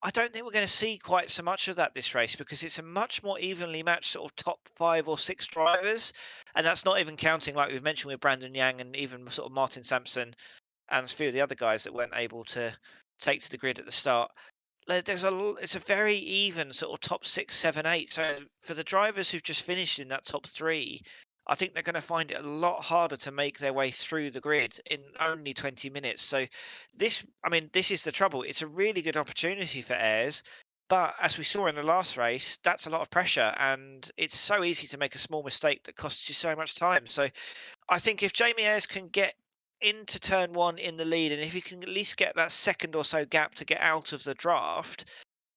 I don't think we're going to see quite so much of that this race, because it's a much more evenly matched sort of top 5 or 6 drivers. And that's not even counting, like we've mentioned, with Brandon Yang and even sort of Martin Sampson and a few of the other guys that weren't able to take to the grid at the start. It's a very even sort of top 6, 7, 8. So for the drivers who've just finished in that top 3, I think they're going to find it a lot harder to make their way through the grid in only 20 minutes. So this is the trouble. It's a really good opportunity for Ayres, but as we saw in the last race, that's a lot of pressure, and it's so easy to make a small mistake that costs you so much time. So I think if Jamie Ayres can get into turn 1 in the lead, and if he can at least get that second or so gap to get out of the draft,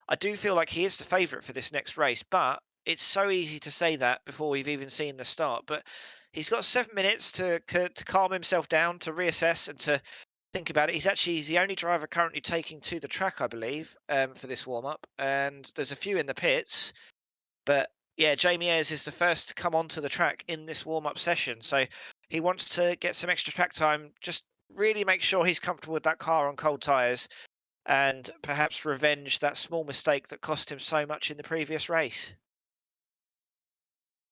I do feel like he is the favourite for this next race. But it's so easy to say that before we've even seen the start. But he's got 7 minutes to calm himself down, to reassess, and to think about it. He's the only driver currently taking to the track, I believe, for this warm up, and there's a few in the pits. But yeah, Jamie Ayres is the first to come onto the track in this warm-up session. So he wants to get some extra track time, just really make sure he's comfortable with that car on cold tyres, and perhaps revenge that small mistake that cost him so much in the previous race.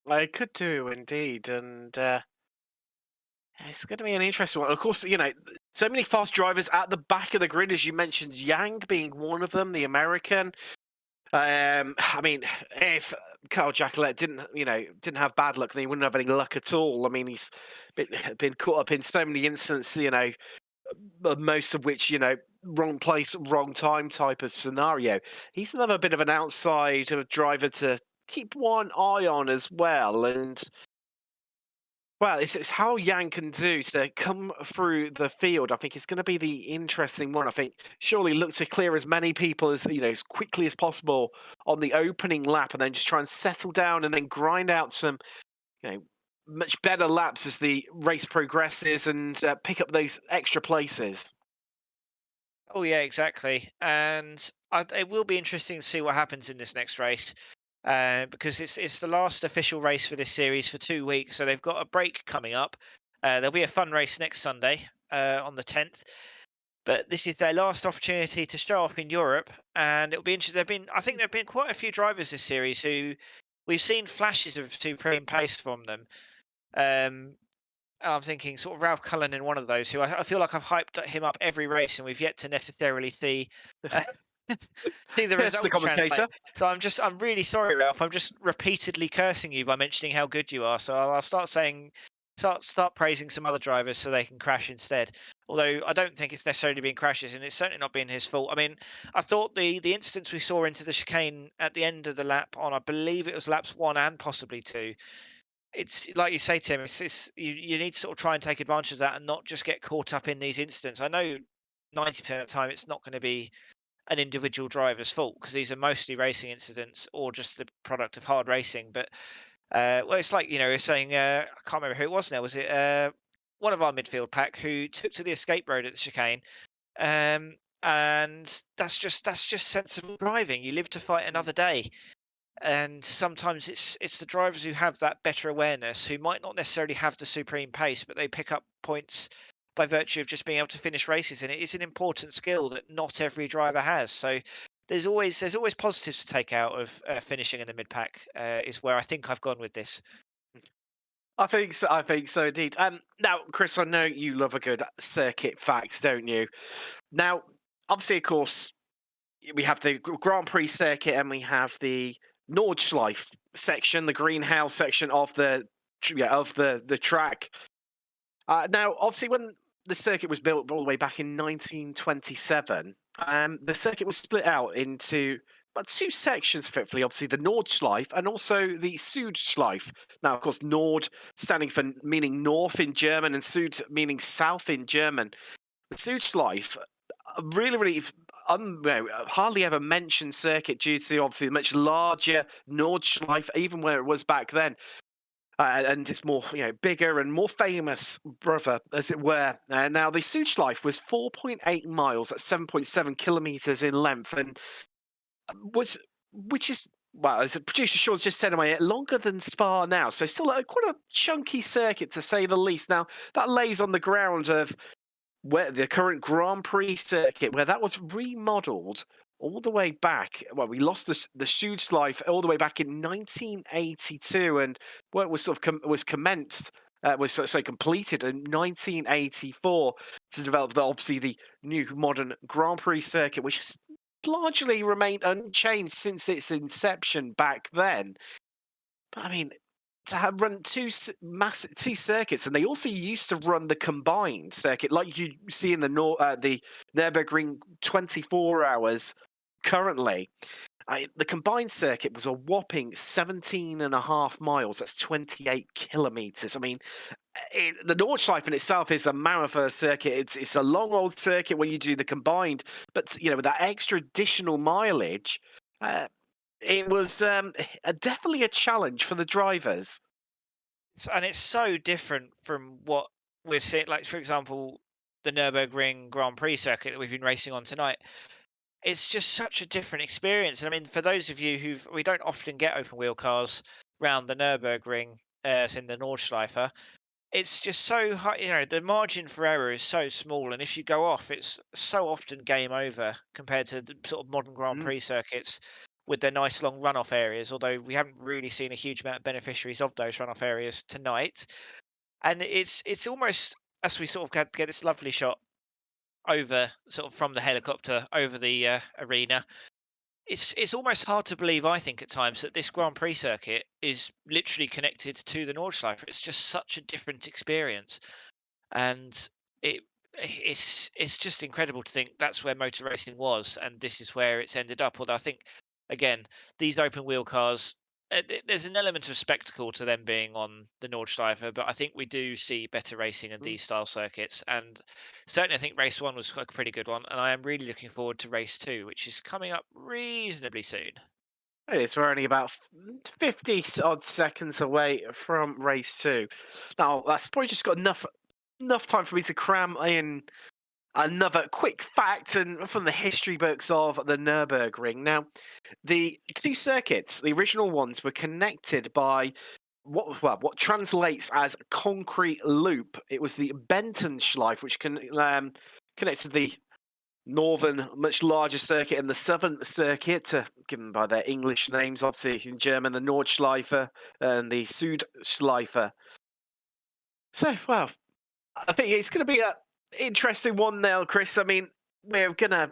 I could do, indeed. And it's going to be an interesting one. Of course, so many fast drivers at the back of the grid, as you mentioned, Yang being one of them, the American. I mean, if Carl Jacqueline didn't have bad luck, then he wouldn't have any luck at all. I mean, he's been caught up in so many instances, most of which, wrong place, wrong time type of scenario. He's another bit of an outside driver to keep one eye on as well. And well, it's how Yang can do to come through the field. I think it's going to be the interesting one. I think surely look to clear as many people as quickly as possible on the opening lap, and then just try and settle down and then grind out some, much better laps as the race progresses, and pick up those extra places. Oh yeah, exactly. And it will be interesting to see what happens in this next race, because it's the last official race for this series for 2 weeks. So they've got a break coming up. There'll be a fun race next Sunday on the 10th. But this is their last opportunity to show off in Europe, and it'll be interesting. I think there've been quite a few drivers this series who we've seen flashes of supreme pace from them. Um, I'm thinking sort of Ralph Cullen in one of those, who I feel like I've hyped him up every race, and we've yet to necessarily see uh, see the Yes, the results translate. commentator. So I'm really sorry, Ralph. I'm just repeatedly cursing you by mentioning how good you are. So I'll start saying, start praising some other drivers so they can crash instead. Although I don't think it's necessarily been crashes, and it's certainly not been his fault. I mean, I thought the instance we saw into the chicane at the end of the lap on, I believe it was laps 1 and possibly 2. It's like you say, Tim. You need to sort of try and take advantage of that and not just get caught up in these incidents. I know 90% of the time it's not going to be an individual driver's fault, because these are mostly racing incidents or just the product of hard racing. But well, it's like we're saying. I can't remember who it was now. Was it one of our midfield pack who took to the escape road at the chicane? and that's just sensible driving. You live to fight another day. And sometimes it's the drivers who have that better awareness, who might not necessarily have the supreme pace, but they pick up points by virtue of just being able to finish races. And it is an important skill that not every driver has. So there's always positives to take out of finishing in the mid pack. Is where I think I've gone with this. I think so. I think so indeed. Now, Chris, I know you love a good circuit facts, don't you? Now, obviously, of course, we have the Grand Prix circuit and we have the Nordschleife section, the greenhouse section of the track. Now, obviously, when the circuit was built all the way back in 1927, the circuit was split out into two sections, effectively. Obviously, the Nordschleife and also the Südschleife. Now, of course, Nord standing for meaning north in German and Süd meaning south in German. The Südschleife, really hardly ever mentioned circuit due to obviously the much larger Nordschleife, even where it was back then. And it's more, bigger and more famous, brother, as it were. Now, the Südschleife was 4.8 miles, at 7.7 kilometers in length, and which is, well, as producer Sean just said, longer than Spa now. So still quite a chunky circuit, to say the least. Now, that lays on the ground of where the current Grand Prix circuit, where that was remodeled all the way back. Well, we lost the Südschleife all the way back in 1982, and work was sort of was commenced, was completed in 1984 to develop obviously the new modern Grand Prix circuit, which has largely remained unchanged since its inception back then. But I mean, to have run two circuits, and they also used to run the combined circuit, like you see in the Nurbergring 24 hours currently. The combined circuit was a whopping 17.5 miles. That's 28 kilometers. I mean, the Nordschleife in itself is a marathon circuit. It's a long old circuit when you do the combined, but with that extra additional mileage. It was definitely a challenge for the drivers. And it's so different from what we're seeing. Like, for example, the Nurburgring Grand Prix circuit that we've been racing on tonight. It's just such a different experience. And I mean, for those of you we don't often get open wheel cars round the Nurburgring, as in the Nordschleife. It's just so high, the margin for error is so small, and if you go off, it's so often game over compared to the sort of modern Grand Prix circuits with their nice long runoff areas, although we haven't really seen a huge amount of beneficiaries of those runoff areas tonight. And it's almost, as we sort of get this lovely shot over sort of from the helicopter over the arena, it's almost hard to believe, I think, at times, that this Grand Prix circuit is literally connected to the Nordschleife. It's just such a different experience, and it's just incredible to think that's where motor racing was, and this is where it's ended up. Although I think, again, these open wheel cars, there's an element of spectacle to them being on the Nordschleife, but I think we do see better racing in these style circuits, and certainly I think race 1 was a pretty good one, and I am really looking forward to race 2, which is coming up reasonably soon. It is. We're only about 50 odd seconds away from race 2. Now, that's probably just got enough time for me to cram in another quick fact and from the history books of the Nurburgring. Now, the two circuits, the original ones, were connected by what translates as concrete loop. It was the Bentonschleife, which connected the northern, much larger circuit and the southern circuit, given by their English names, obviously in German, the Nordschleife and the Südschleife. So, well, I think it's going to be an interesting one now, Chris. I mean, we're going to,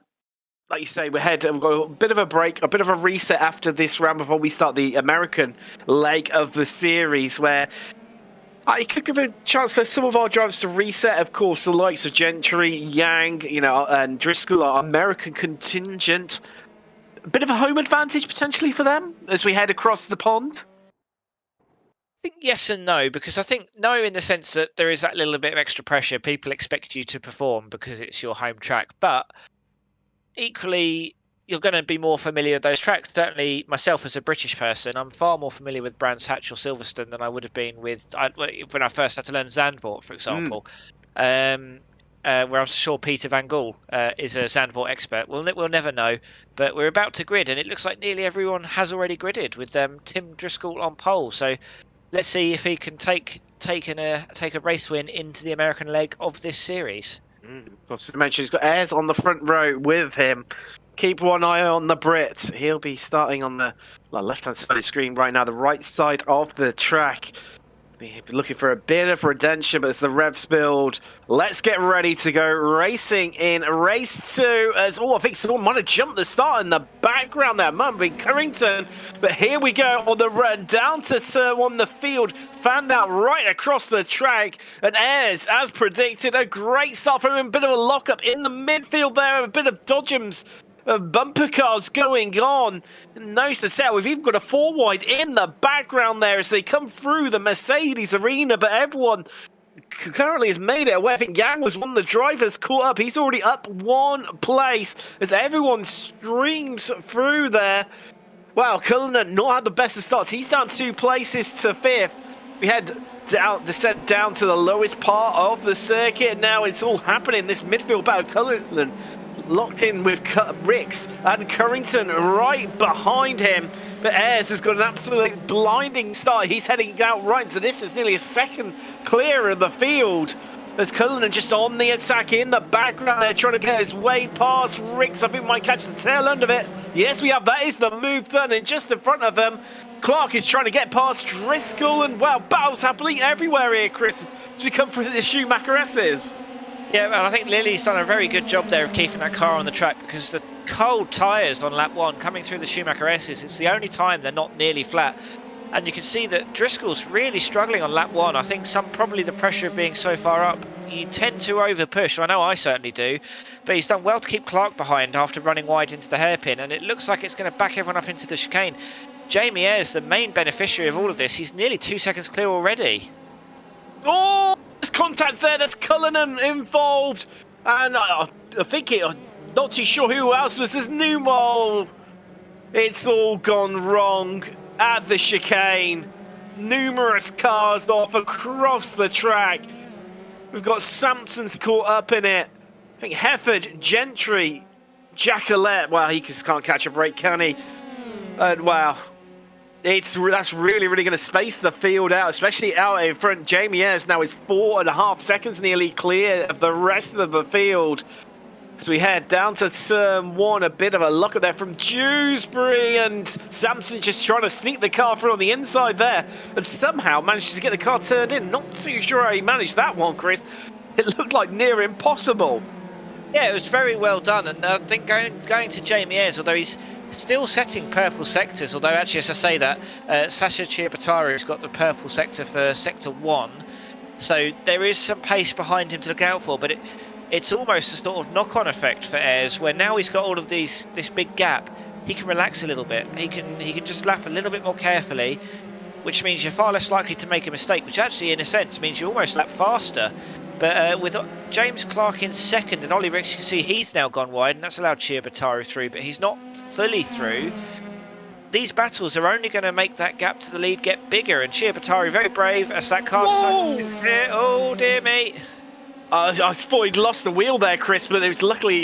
like you say, we've got a bit of a break, a bit of a reset after this round before we start the American leg of the series, where it could give a chance for some of our drivers to reset. Of course, the likes of Gentry, Yang, and Driscoll, our American contingent. A bit of a home advantage potentially for them as we head across the pond. I think yes and no, because I think no in the sense that there is that little bit of extra pressure. People expect you to perform because it's your home track, but equally, you're going to be more familiar with those tracks. Certainly, myself as a British person, I'm far more familiar with Brands Hatch or Silverstone than I would have been when I first had to learn Zandvoort, for example. where I'm sure Peter Van Gaal is a Zandvoort expert. We'll never know, but we're about to grid, and it looks like nearly everyone has already gridded with Tim Driscoll on pole. So let's see if he can take a race win into the American leg of this series. Of course, as mentioned, he's got Ayres on the front row with him. Keep one eye on the Brit. He'll be starting on the left-hand side of the screen right now, the right side of the track. We've been looking for a bit of redemption, but as the revs build, let's get ready to go racing in race 2. As I think someone might have jumped the start in the background there. Might have been Currington, but here we go on the run down to turn 1. The field fanned out right across the track, and Ayres, as predicted, a great start from him. A bit of a lockup in the midfield there, a bit of dodgems. Bumper cars going on. Nice to tell. We've even got a 4 wide in the background there as they come through the Mercedes arena, but everyone currently has made it away. I think Yang was one of the drivers caught up. He's already up 1 place as everyone streams through there. Wow, Cullinan not had the best of starts. He's down 2 places to 5th. We had descent down to the lowest part of the circuit. Now it's all happening. This midfield battle, Cullinan locked in with Ricks and Currington right behind him. But Ayres has got an absolute blinding start. He's heading out right into this. It's nearly a second clear of the field. As Cullinan just on the attack in the background there, trying to get his way past Ricks. I think might catch the tail end of it. Yes, we have. That is the move done. And just in front of them, Clark is trying to get past Driscoll. And wow, battles happening everywhere here, Chris, as we come through the Schumacher S's. Yeah, well, I think Lily's done a very good job there of keeping that car on the track, because the cold tyres on lap 1 coming through the Schumacher S's, it's the only time they're not nearly flat. And you can see that Driscoll's really struggling on lap 1. I think probably the pressure of being so far up, you tend to over push. I know I certainly do, but he's done well to keep Clark behind after running wide into the hairpin, and it looks like it's going to back everyone up into the chicane. Jamie Ayres, the main beneficiary of all of this, he's nearly 2 seconds clear already. Oh, there's contact there. There's Cullinan involved. And I think I'm not too sure who else was. There's Numol. It's all gone wrong at the chicane. Numerous cars off across the track. We've got Sampson's caught up in it. I think Hefford, Gentry, Jacqueline. Well, he just can't catch a break, can he? And wow. That's really going to space the field out, especially out in front. Jamie Ayres now is 4.5 seconds nearly clear of the rest of the field. So we head down to turn 1, a bit of a look at there from Dewsbury, and Sampson just trying to sneak the car through on the inside there, and somehow manages to get the car turned in. Not too sure how he managed that one, Chris. It looked like near impossible. Yeah, it was very well done, and I think going to Jamie Ayres, although he's still setting purple sectors, although actually as I say that, Sasha Chiapataru's got the purple sector for sector 1, so there is some pace behind him to look out for, but it's almost a sort of knock-on effect for Ayres, where now he's got all of this big gap, he can relax a little bit, he can just lap a little bit more carefully, which means you're far less likely to make a mistake, which actually in a sense means you almost lap faster. But with James Clark in second and Ollie Ricks, you can see he's now gone wide, and that's allowed Chiapataru through, but he's not fully through. These battles are only going to make that gap to the lead get bigger, and Chiapataru very brave as that car decides to... Oh dear me. I thought he'd lost the wheel there, Chris, but it was luckily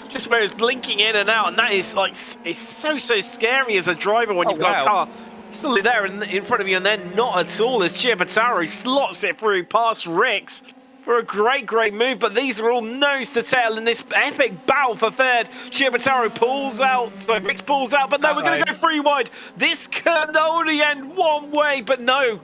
just where it was blinking in and out, and that is like, it's so scary as a driver when you've got a car suddenly there in front of you, and then not at all as Chiapataru slots it through past Ricks. For a great move, but these are all nose to tail in this epic battle for third. Chiapataru pulls out, so Ricks pulls out, but no, we're going to go 3 wide. This can only end one way, but no.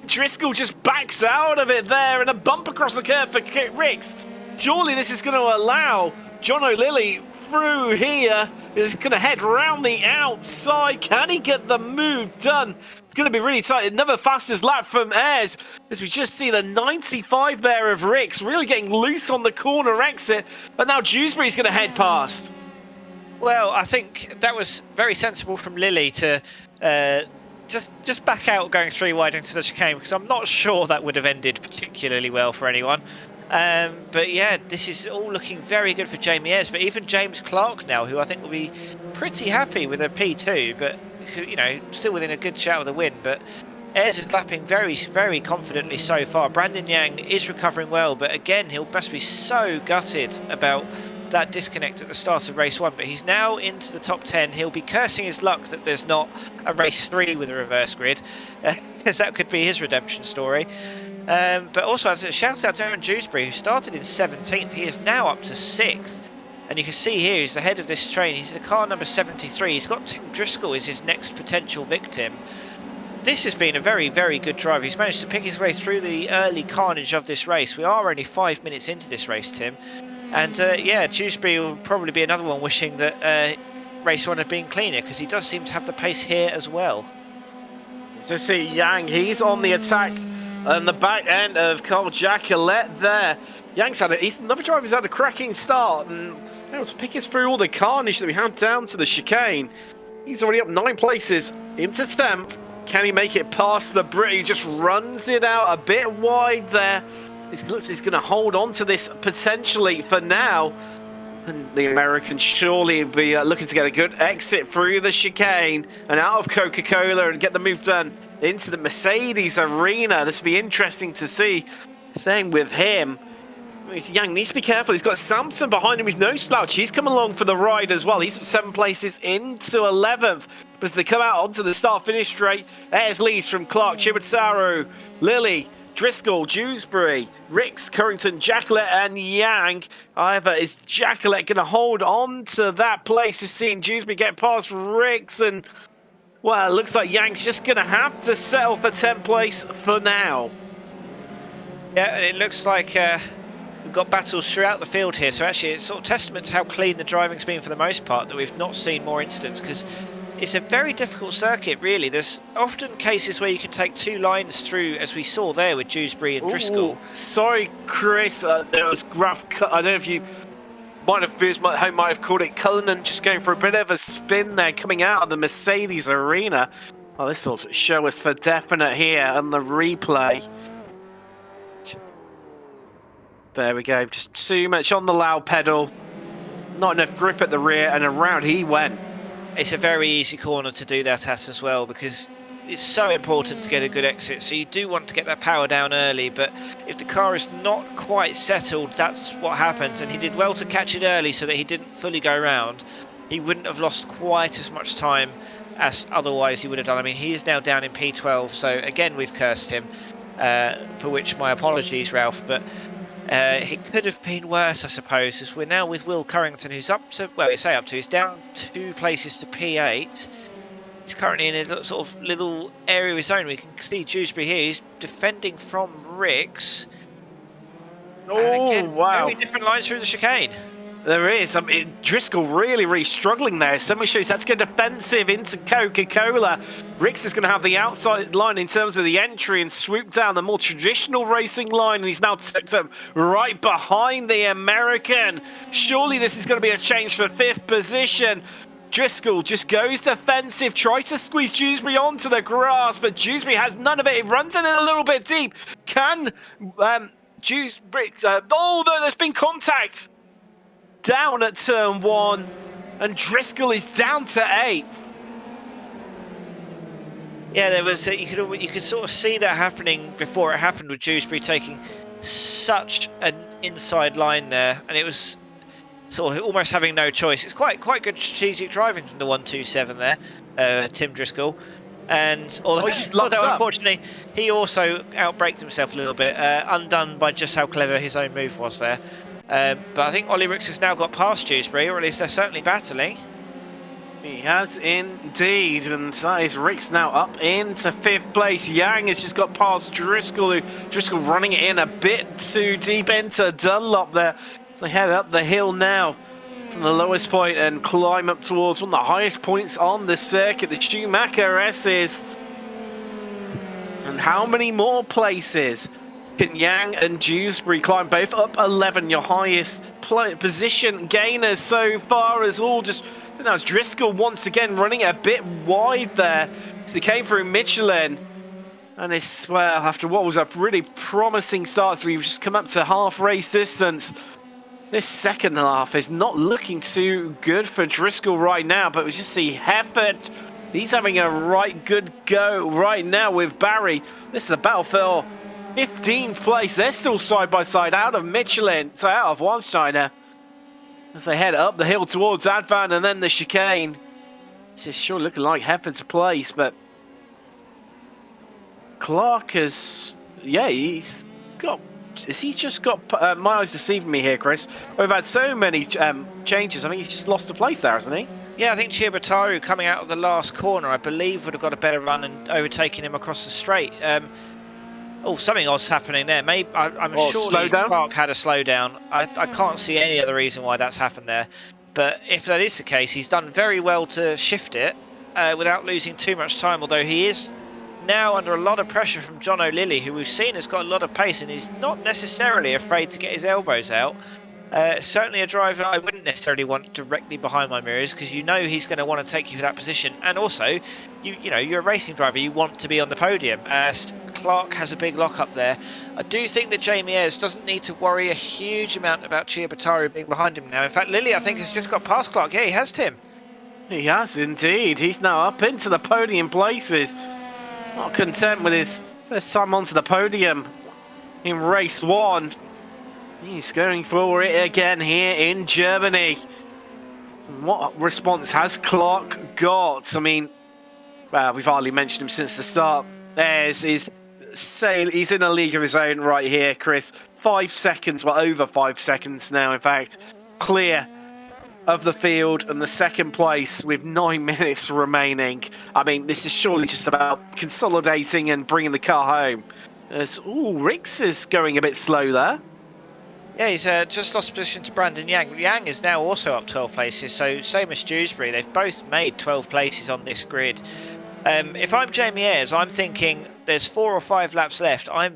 Driscoll just backs out of it there, and a bump across the curve for Ricks. Surely this is going to allow John O'Lilly through here. Is going to head round the outside. Can he get the move done? Going to be really tight. Another fastest lap from Ayres, as we just see the 95 there of Ricks really getting loose on the corner exit, but now Dewsbury's going to head past. Well, I think that was very sensible from Lilly to just back out going 3 wide into the chicane, because I'm not sure that would have ended particularly well for anyone. But yeah, this is all looking very good for Jamie Ayres, but even James Clark now, who I think will be pretty happy with a P2, but you know, still within a good shout of the win, but Ayres is lapping very, very confidently so far. Brandon Yang is recovering well, but again, he must be so gutted about that disconnect at the start of race 1. But he's now into the top 10. He'll be cursing his luck that there's not a race 3 with a reverse grid, because that could be his redemption story. But also, a shout out to Aaron Dewsbury, who started in 17th. He is now up to 6th. And you can see here, he's ahead of this train. He's the car number 73. He's got Tim Driscoll as his next potential victim. This has been a very, very good drive. He's managed to pick his way through the early carnage of this race. We are only 5 minutes into this race, Tim. And yeah, Dewsbury will probably be another one wishing that race 1 had been cleaner, because he does seem to have the pace here as well. So see Yang, he's on the attack on the back end of Carl Jacquelet there. Yang's he's another driver who's had a cracking start and able to pick us through all the carnage that we had down to the chicane. He's already up 9 places into 7th. Can he make it past the Brit? He just runs it out a bit wide there. He looks like he's going to hold on to this potentially for now. And the American surely be looking to get a good exit through the chicane and out of Coca-Cola and get the move done into the Mercedes arena. This will be interesting to see. Same with him. Yang needs to be careful. He's got Samson behind him. He's no slouch. He's come along for the ride as well. He's 7 places into 11th. But as they come out onto the start-finish straight, Ayres leads from Clark, Chimatsaru, Lilly, Driscoll, Dewsbury, Ricks, Currington, Jacquelet, and Yang. However, is Jacquelet going to hold on to that place? Just seeing Dewsbury get past Ricks, and well, it looks like Yang's just going to have to settle for 10th place for now. Yeah, it looks like we've got battles throughout the field here. So actually, it's sort of testament to how clean the driving's been for the most part that we've not seen more incidents, because it's a very difficult circuit, really. There's often cases where you can take 2 lines through, as we saw there with Dewsbury and Driscoll. Ooh, sorry, Chris. It was rough. I don't know if you might have called it Cullinan just going for a bit of a spin there, coming out of the Mercedes arena. Oh, this will show us for definite here on the replay. There we go. Just too much on the loud pedal. Not enough grip at the rear, and around he went. It's a very easy corner to do that at as well, because it's so important to get a good exit. So you do want to get that power down early, but if the car is not quite settled, that's what happens. And he did well to catch it early so that he didn't fully go round. He wouldn't have lost quite as much time as otherwise he would have done. I mean, he is now down in P12, so again, we've cursed him, for which my apologies, Ralph, but it could have been worse, I suppose, as we're now with Will Currington, who's up to, well, I say up to, he's down 2 places to P8. He's currently in a sort of little area of his own. We can see Dewsbury here. He's defending from Ricks. Oh, again, wow. Very different lines through the chicane. There is. I mean, Driscoll really struggling there. So much shows that's going defensive into Coca-Cola. Ricks is going to have the outside line in terms of the entry and swoop down the more traditional racing line. And he's now tucked up right behind the American. Surely this is going to be a change for 5th position. Driscoll just goes defensive, tries to squeeze Dewsbury onto the grass, but Dewsbury has none of it. He runs in a little bit deep. Can Dewsbury... oh, no, there's been contact down at turn 1, and Driscoll is down to 8th. Yeah, there was you could sort of see that happening before it happened, with Dewsbury taking such an inside line there, and it was sort of almost having no choice. It's quite good strategic driving from the 127 there, Tim Driscoll. And although unfortunately he also outbraked himself a little bit, undone by just how clever his own move was there. But I think Ollie Ricks has now got past Dewsbury, or at least they're certainly battling. He has indeed, and that is Ricks now up into 5th place. Yang has just got past Driscoll, Driscoll running it in a bit too deep into Dunlop there. So they head up the hill now from the lowest point and climb up towards one of the highest points on the circuit, the Schumacher S's. And how many more places can Yang and Dewsbury climb? Both up 11, your highest position gainers so far is all just... That was Driscoll once again running a bit wide there. So he came through Michelin. And it's, well, after what was a really promising start, so we've just come up to half race distance. This second half is not looking too good for Driscoll right now, but we just see Heffert He's having a right good go right now with Barry. This is the battle for 15th place. They're still side by side out of Michelin, so out of Warsteiner. As they head up the hill towards Advan and then the chicane. This is sure looking like Hefford's place, but Clark has, yeah, he's got, has he just got, my eyes deceiving me here, Chris. We've had so many changes. I think he's just lost a place there, hasn't he? Yeah, I think Chiabataru coming out of the last corner, I believe, would have got a better run and overtaking him across the straight. Oh, something odd's happening there. Maybe I'm sure Clark had a slowdown. I can't see any other reason why that's happened there. But if that is the case, he's done very well to shift it without losing too much time, although he is now under a lot of pressure from John O'Lilly, who we've seen has got a lot of pace and he's not necessarily afraid to get his elbows out. Certainly a driver I wouldn't necessarily want directly behind my mirrors, because you know he's going to want to take you for that position, and also you know you're a racing driver, you want to be on the podium. Clark has a big lock up there. I do think that Jamie Ayres doesn't need to worry a huge amount about Chiabataru being behind him now. In fact, Lilly I think has just got past Clark. Yeah, he has, Tim. He has indeed. He's now up into the podium places. Not content with his first time onto the podium in race 1. He's going for it again here in Germany. What response has Clark got? I mean, well, we've hardly mentioned him since the start. He's in a league of his own right here, Chris. 5 seconds, well, over 5 seconds now, in fact. Clear of the field and the second place with 9 minutes remaining. I mean, this is surely just about consolidating and bringing the car home. Rix is going a bit slow there. Yeah, he's just lost position to Brandon Yang. Yang is now also up 12 places, so same as Dewsbury. They've both made 12 places on this grid. If I'm Jamie Ayres, I'm thinking there's 4 or 5 laps left. I'm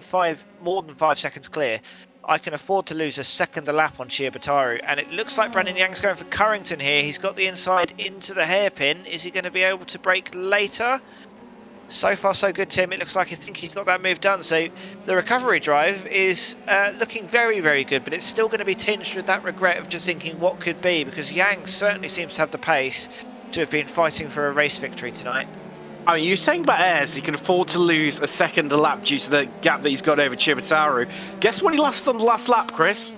more than 5 seconds clear. I can afford to lose a second a lap on Chiabataru, and it looks like Brandon Yang's going for Currington here. He's got the inside into the hairpin. Is he going to be able to brake later? So far so good, Tim. It looks like I think he's got that move done. So the recovery drive is looking very, very good, but it's still going to be tinged with that regret of just thinking what could be, because Yang certainly seems to have the pace to have been fighting for a race victory tonight. I mean, you're saying about Ayres, he can afford to lose a second a lap due to the gap that he's got over Chiabataru. Guess what he lost on the last lap, Chris?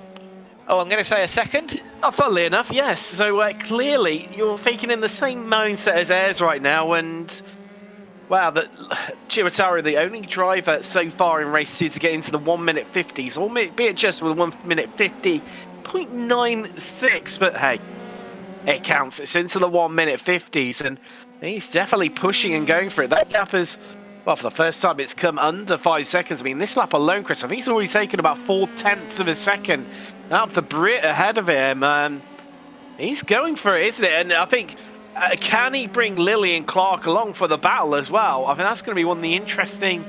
Oh, I'm going to say a second. Oh, funnily enough, yes. So clearly you're thinking in the same mindset as Ayres right now, and wow, Chiabataru, the only driver so far in race 2 to get into the 1 minute 50s, albeit just with 1 minute 50.96, but hey, it counts. It's into the 1 minute 50s, and he's definitely pushing and going for it. That gap is, well, for the first time, it's come under 5 seconds. I mean, this lap alone, Chris, I think he's already taken about 4/10 of a second out of the Brit ahead of him. He's going for it, isn't it? And I think, can he bring Lilly and Clark along for the battle as well? I think that's going to be one of the interesting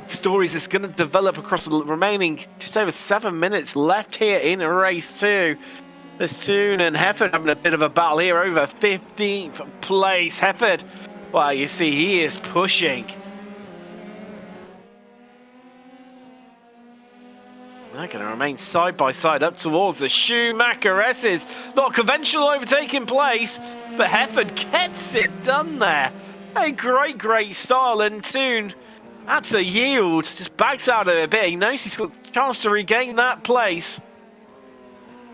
stories that's going to develop across the remaining just over 7 minutes left here in race 2. There's Toon and Hefford having a bit of a battle here over 15th place. Hefford, well, you see, he is pushing. They're going to remain side by side up towards the Schumacher S's. Not conventional overtaking place, but Hefford gets it done there. A great, great style, and Toon had to yield, just backs out of it a bit. He knows he's got a chance to regain that place.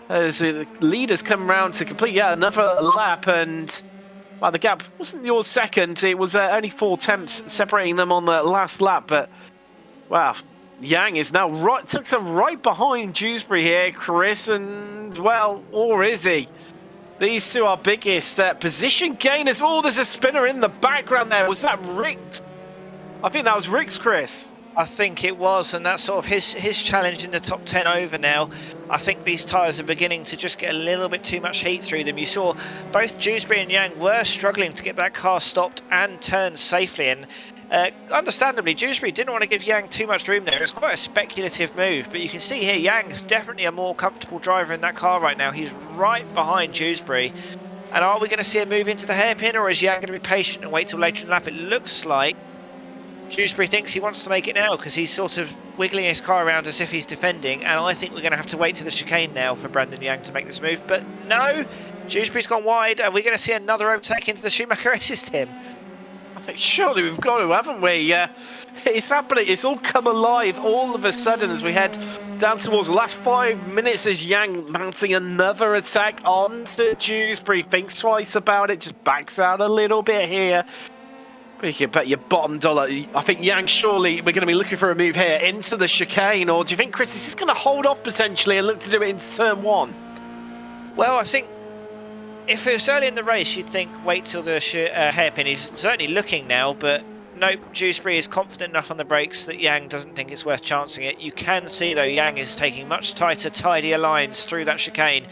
As the leaders come round to complete yet another lap, and well, the gap wasn't your second. It was only 4 attempts separating them on the last lap, but wow, Yang is now tucked right behind Dewsbury here, Chris, and well, or is he? These two are biggest position gainers. Oh, there's a spinner in the background there. Was that Rix? I think that was Rix, Chris. I think it was, and that's sort of his challenge in the top 10 over now. I think these tyres are beginning to just get a little bit too much heat through them. You saw both Dewsbury and Yang were struggling to get that car stopped and turned safely, and understandably, Dewsbury didn't want to give Yang too much room there. It was quite a speculative move, but you can see here Yang's definitely a more comfortable driver in that car right now. He's right behind Dewsbury. And are we going to see a move into the hairpin, or is Yang going to be patient and wait till later in the lap? It looks like Dewsbury thinks he wants to make it now, because he's sort of wiggling his car around as if he's defending, and I think we're going to have to wait to the chicane now for Brandon Yang to make this move. But no, Dewsbury's gone wide. Are we going to see another overtake into the Schumacher S's, Tim? think surely we've got to, haven't we? It's happening. It's all come alive all of a sudden as we head down towards the last 5 minutes as Yang mounting another attack onto Dewsbury. Thinks twice about it, just backs out a little bit here. But you can bet your bottom dollar. I think Yang, surely we're going to be looking for a move here into the chicane. Or do you think Chris is just going to hold off potentially and look to do it in turn 1? Well, I think if it was early in the race, you'd think wait till the hairpin. He's certainly looking now, but nope, Dewsbury is confident enough on the brakes that Yang doesn't think it's worth chancing it. You can see, though, Yang is taking much tighter, tidier lines through that chicane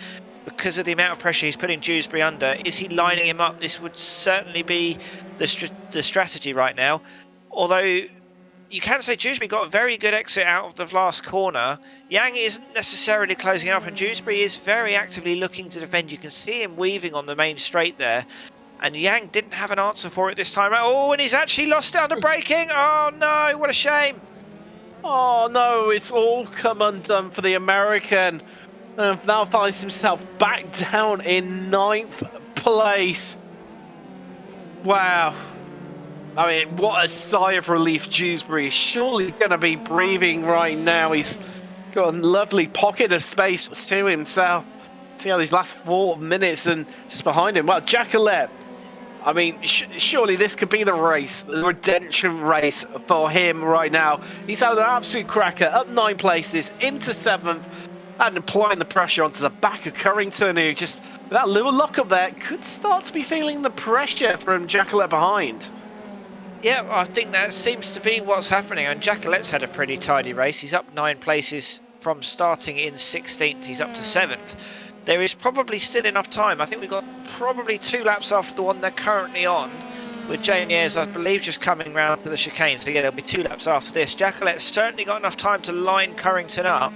because of the amount of pressure he's putting Dewsbury under. Is he lining him up? This would certainly be the strategy right now. Although you can say Dewsbury got a very good exit out of the last corner. Yang isn't necessarily closing up, and Dewsbury is very actively looking to defend. You can see him weaving on the main straight there. And Yang didn't have an answer for it this time. Oh, and he's actually lost it under braking. Oh, no, what a shame. Oh, no, it's all come undone for the American. And now finds himself back down in 9th place. Wow. I mean, what a sigh of relief Dewsbury is surely going to be breathing right now. He's got a lovely pocket of space to himself. See how these last 4 minutes and just behind him. Well, Jacqueline, I mean, surely this could be the race, the redemption race for him right now. He's had an absolute cracker, up 9 places, into 7th, and applying the pressure onto the back of Currington, who just, with that little lock up there, could start to be feeling the pressure from Jacqueline behind. Yeah, I think that seems to be what's happening. And Jacquelette's had a pretty tidy race. He's up 9 places from starting in 16th. He's up to 7th. There is probably still enough time. I think we've got probably 2 laps after the one they're currently on, with Jamie Ayres, I believe, just coming round to the chicane. So yeah, there'll be 2 laps after this. Jacquelette's certainly got enough time to line Currington up.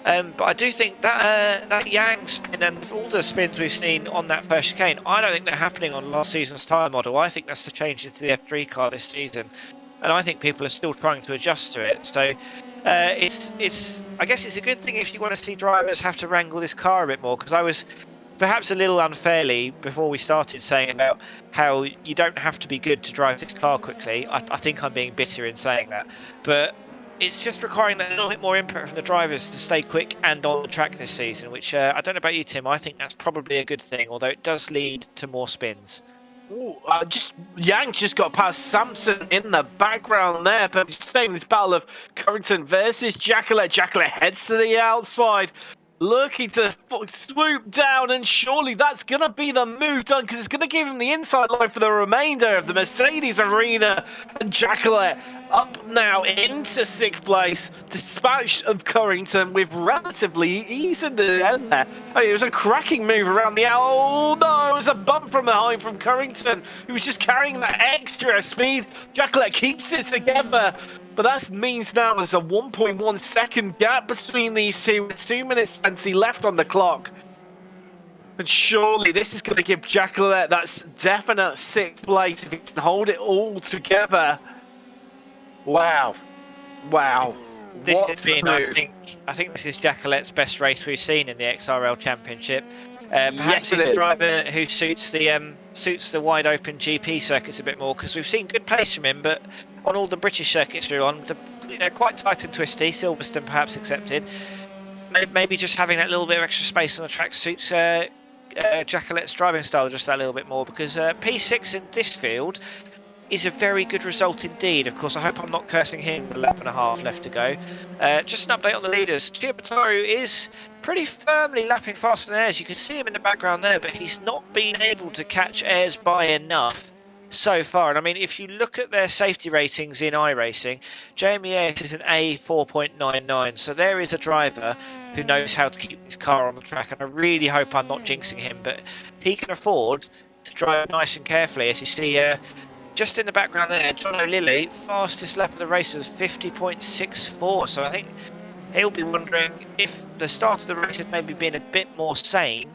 But I do think that that Yang spin and all the spins we've seen on that first chicane, I don't think they're happening on last season's tyre model. I think that's the change into the F3 car this season, and I think people are still trying to adjust to it. So it's I guess it's a good thing if you want to see drivers have to wrangle this car a bit more, because I was perhaps a little unfairly before we started saying about how you don't have to be good to drive this car quickly. I think I'm being bitter in saying that, but it's just requiring that little bit more input from the drivers to stay quick and on the track this season, which I don't know about you, Tim. I think that's probably a good thing, although it does lead to more spins. Ooh, Yang just got past Sampson in the background there, but just staying this battle of Currington versus Jacqueline. Jacqueline heads to the outside, looking to swoop down, and surely that's going to be the move done, because it's going to give him the inside line for the remainder of the Mercedes arena. And Jacqueline up now into 6th place, dispatched of Currington with relatively ease in the end there. Oh, it was a cracking move around the out. Oh no, it was a bump from behind from Currington, who was just carrying that extra speed. Jacqueline keeps it together. But that means now there's a 1.1 second gap between these two, with 2 minutes 20 left on the clock. And surely this is going to give Jacqueline that's definite 6th place if he can hold it all together. Wow. Wow. This has been, I think this is Jacquelette's best race we've seen in the XRL Championship. Perhaps he's a driver who suits the wide open GP circuits a bit more, because we've seen good pace from him, but on all the British circuits they're on, quite tight and twisty, Silverstone perhaps accepted. Maybe just having that little bit of extra space on the track suits Jacquelette's driving style just that little bit more, because P6 in this field is a very good result indeed. Of course, I hope I'm not cursing him with a lap and a half left to go. Just an update on the leaders. Giabataro is pretty firmly lapping faster than Ayres. You can see him in the background there, but he's not been able to catch Ayres by enough so far. And I mean, if you look at their safety ratings in iRacing, Jamie Ayres is an A 4.99. So there is a driver who knows how to keep his car on the track. And I really hope I'm not jinxing him, but he can afford to drive nice and carefully. As you see, just in the background there, John O'Lilly, fastest lap of the race was 50.64. So I think he'll be wondering if the start of the race had maybe been a bit more sane.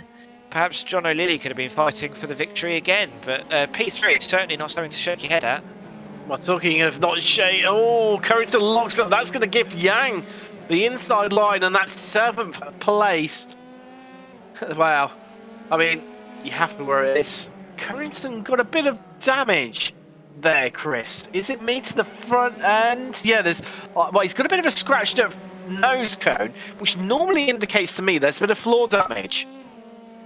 Perhaps John O'Lilly could have been fighting for the victory again. But P3 is certainly not something to shake your head at. Well, talking of not shake, Currington locks up. That's going to give Yang the inside line, and that's 7th place. Wow. I mean, you have to worry. Currington got a bit of damage there, Chris? Is it me to the front end? Yeah, there's... well, he's got a bit of a scratched up nose cone, which normally indicates to me there's a bit of floor damage.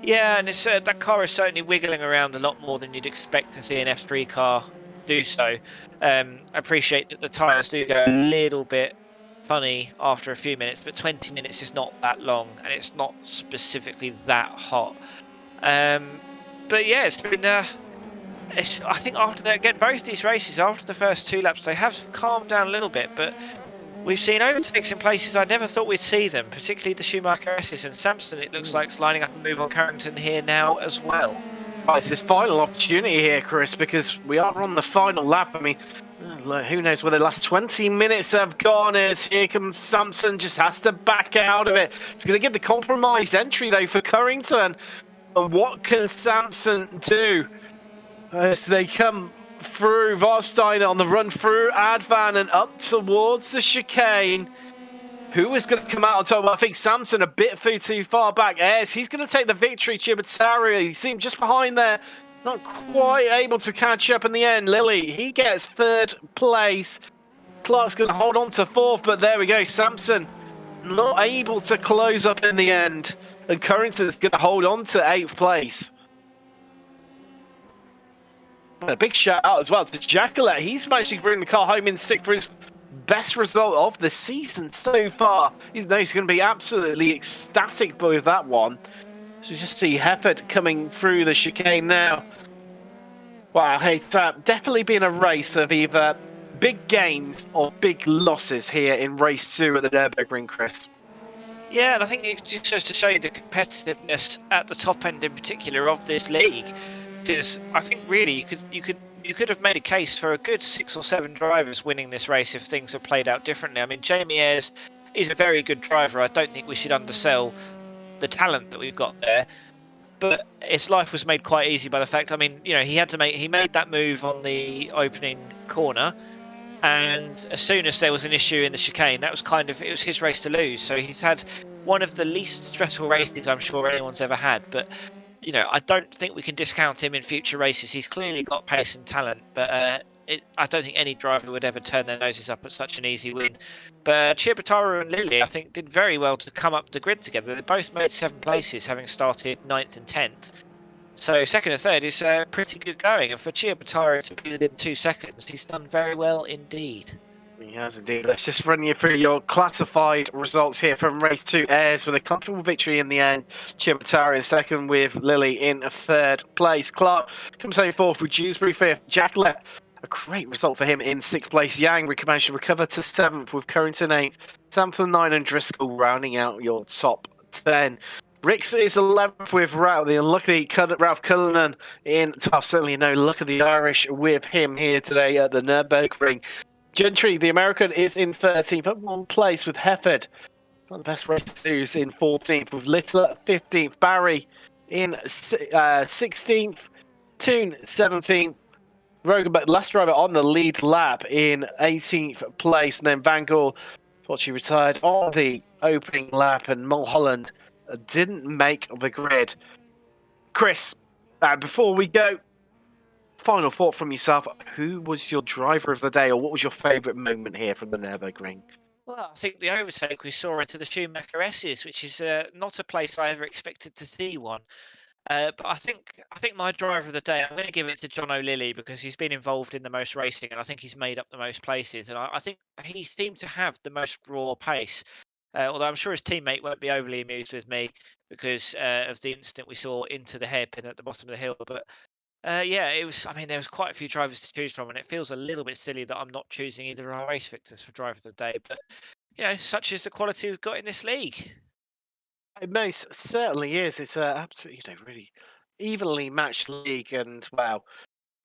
Yeah, and it's that car is certainly wiggling around a lot more than you'd expect to see an F3 car do so. I appreciate that the tyres do go a little bit funny after a few minutes, but 20 minutes is not that long, and it's not specifically that hot. But yeah, it's been... I think after that, again, both these races, after the first 2 laps, they have calmed down a little bit, but we've seen overtakes in places I never thought we'd see them, particularly the Schumacher S's, and Samson, it looks like, is lining up a move on Carrington here now as well. Right, it's this final opportunity here, Chris, because we are on the final lap. I mean, who knows where the last 20 minutes have gone as here comes Samson, just has to back out of it. He's going to get the compromised entry, though, for Carrington. And what can Samson do as they come through? Varsteiner on the run through Advan and up towards the chicane. Who is going to come out on top? Well, I think Samson a bit too far back. Ayres, he's going to take the victory. Chibatari, you see him just behind there. Not quite able to catch up in the end. Lilly, he gets 3rd place. Clark's going to hold on to 4th, but there we go. Samson not able to close up in the end. And Carrington's going to hold on to 8th place. And a big shout out as well to Jacqueline. He's managed to bring the car home in 6th for his best result of the season so far. He's going to be absolutely ecstatic with that one. So just see Hefford coming through the chicane now. Wow, it's definitely been a race of either big gains or big losses here in race 2 at the Nurbergring, Chris. Yeah, and I think it just goes to show you the competitiveness at the top end in particular of this league. Because I think really you could have made a case for a good 6 or 7 drivers winning this race if things had played out differently. I mean, Jamie Ayres is a very good driver. I don't think we should undersell the talent that we've got there. But his life was made quite easy by the fact, I mean, you know, he made that move on the opening corner. And as soon as there was an issue in the chicane, it was his race to lose. So he's had one of the least stressful races I'm sure anyone's ever had. But you know, I don't think we can discount him in future races. He's clearly got pace and talent, but I don't think any driver would ever turn their noses up at such an easy win. But Chiabataru and Lilly, I think, did very well to come up the grid together. They both made 7 places, having started 9th and 10th. So 2nd and 3rd is pretty good going. And for Chiabataru to be within 2 seconds, he's done very well indeed. He has indeed. Let's just run you through your classified results here from race 2. Ayres with a comfortable victory in the end. Chibatari in 2nd with Lilly in 3rd place. Clark comes home 4th with Dewsbury 5th. Jacqueline, a great result for him in 6th place. Yang managed to recover to 7th with Carrington 8th. Samson 9 and Driscoll rounding out your top 10. Rix is 11th with Ralph, the unlucky Ralph Cullinan in 12th. Certainly no luck of the Irish with him here today at the Nurbergring. Gentry, the American, is in 13th, at 1 place with Hefford. Not the best races in 14th with Littler, 15th. Barry in 16th. Toon, 17th. Rogenberg, last driver on the lead lap in 18th place. And then Van Gaal, thought she retired on the opening lap. And Mulholland didn't make the grid. Chris, before we go, final thought from yourself. Who was your driver of the day, or what was your favourite moment here from the Nurburgring? Well, I think the overtake we saw into the Schumacher S's, which is not a place I ever expected to see one. But I think my driver of the day, I'm going to give it to John O'Lilly because he's been involved in the most racing, and I think he's made up the most places. And I think he seemed to have the most raw pace. Although I'm sure his teammate won't be overly amused with me because of the incident we saw into the hairpin at the bottom of the hill. But yeah, it was. I mean, there was quite a few drivers to choose from, and it feels a little bit silly that I'm not choosing either of our race victors for driver of the day. But you know, such is the quality we've got in this league. It most certainly is. It's a absolutely, really evenly matched league, and wow.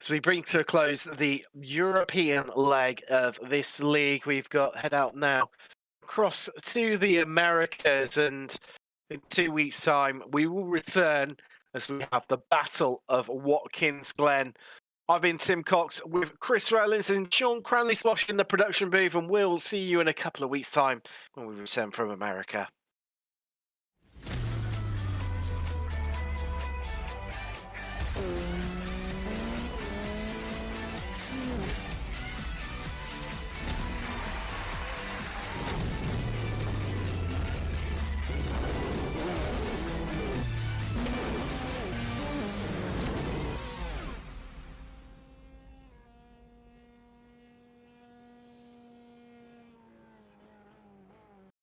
As we bring to a close the European leg of this league, we've got head out now across to the Americas, and in 2 weeks' time we will return as we have the Battle of Watkins Glen. I've been Tim Cox with Chris Rowlands and Sean Cranleigh-Swash in the production booth, and we'll see you in a couple of weeks' time when we return from America.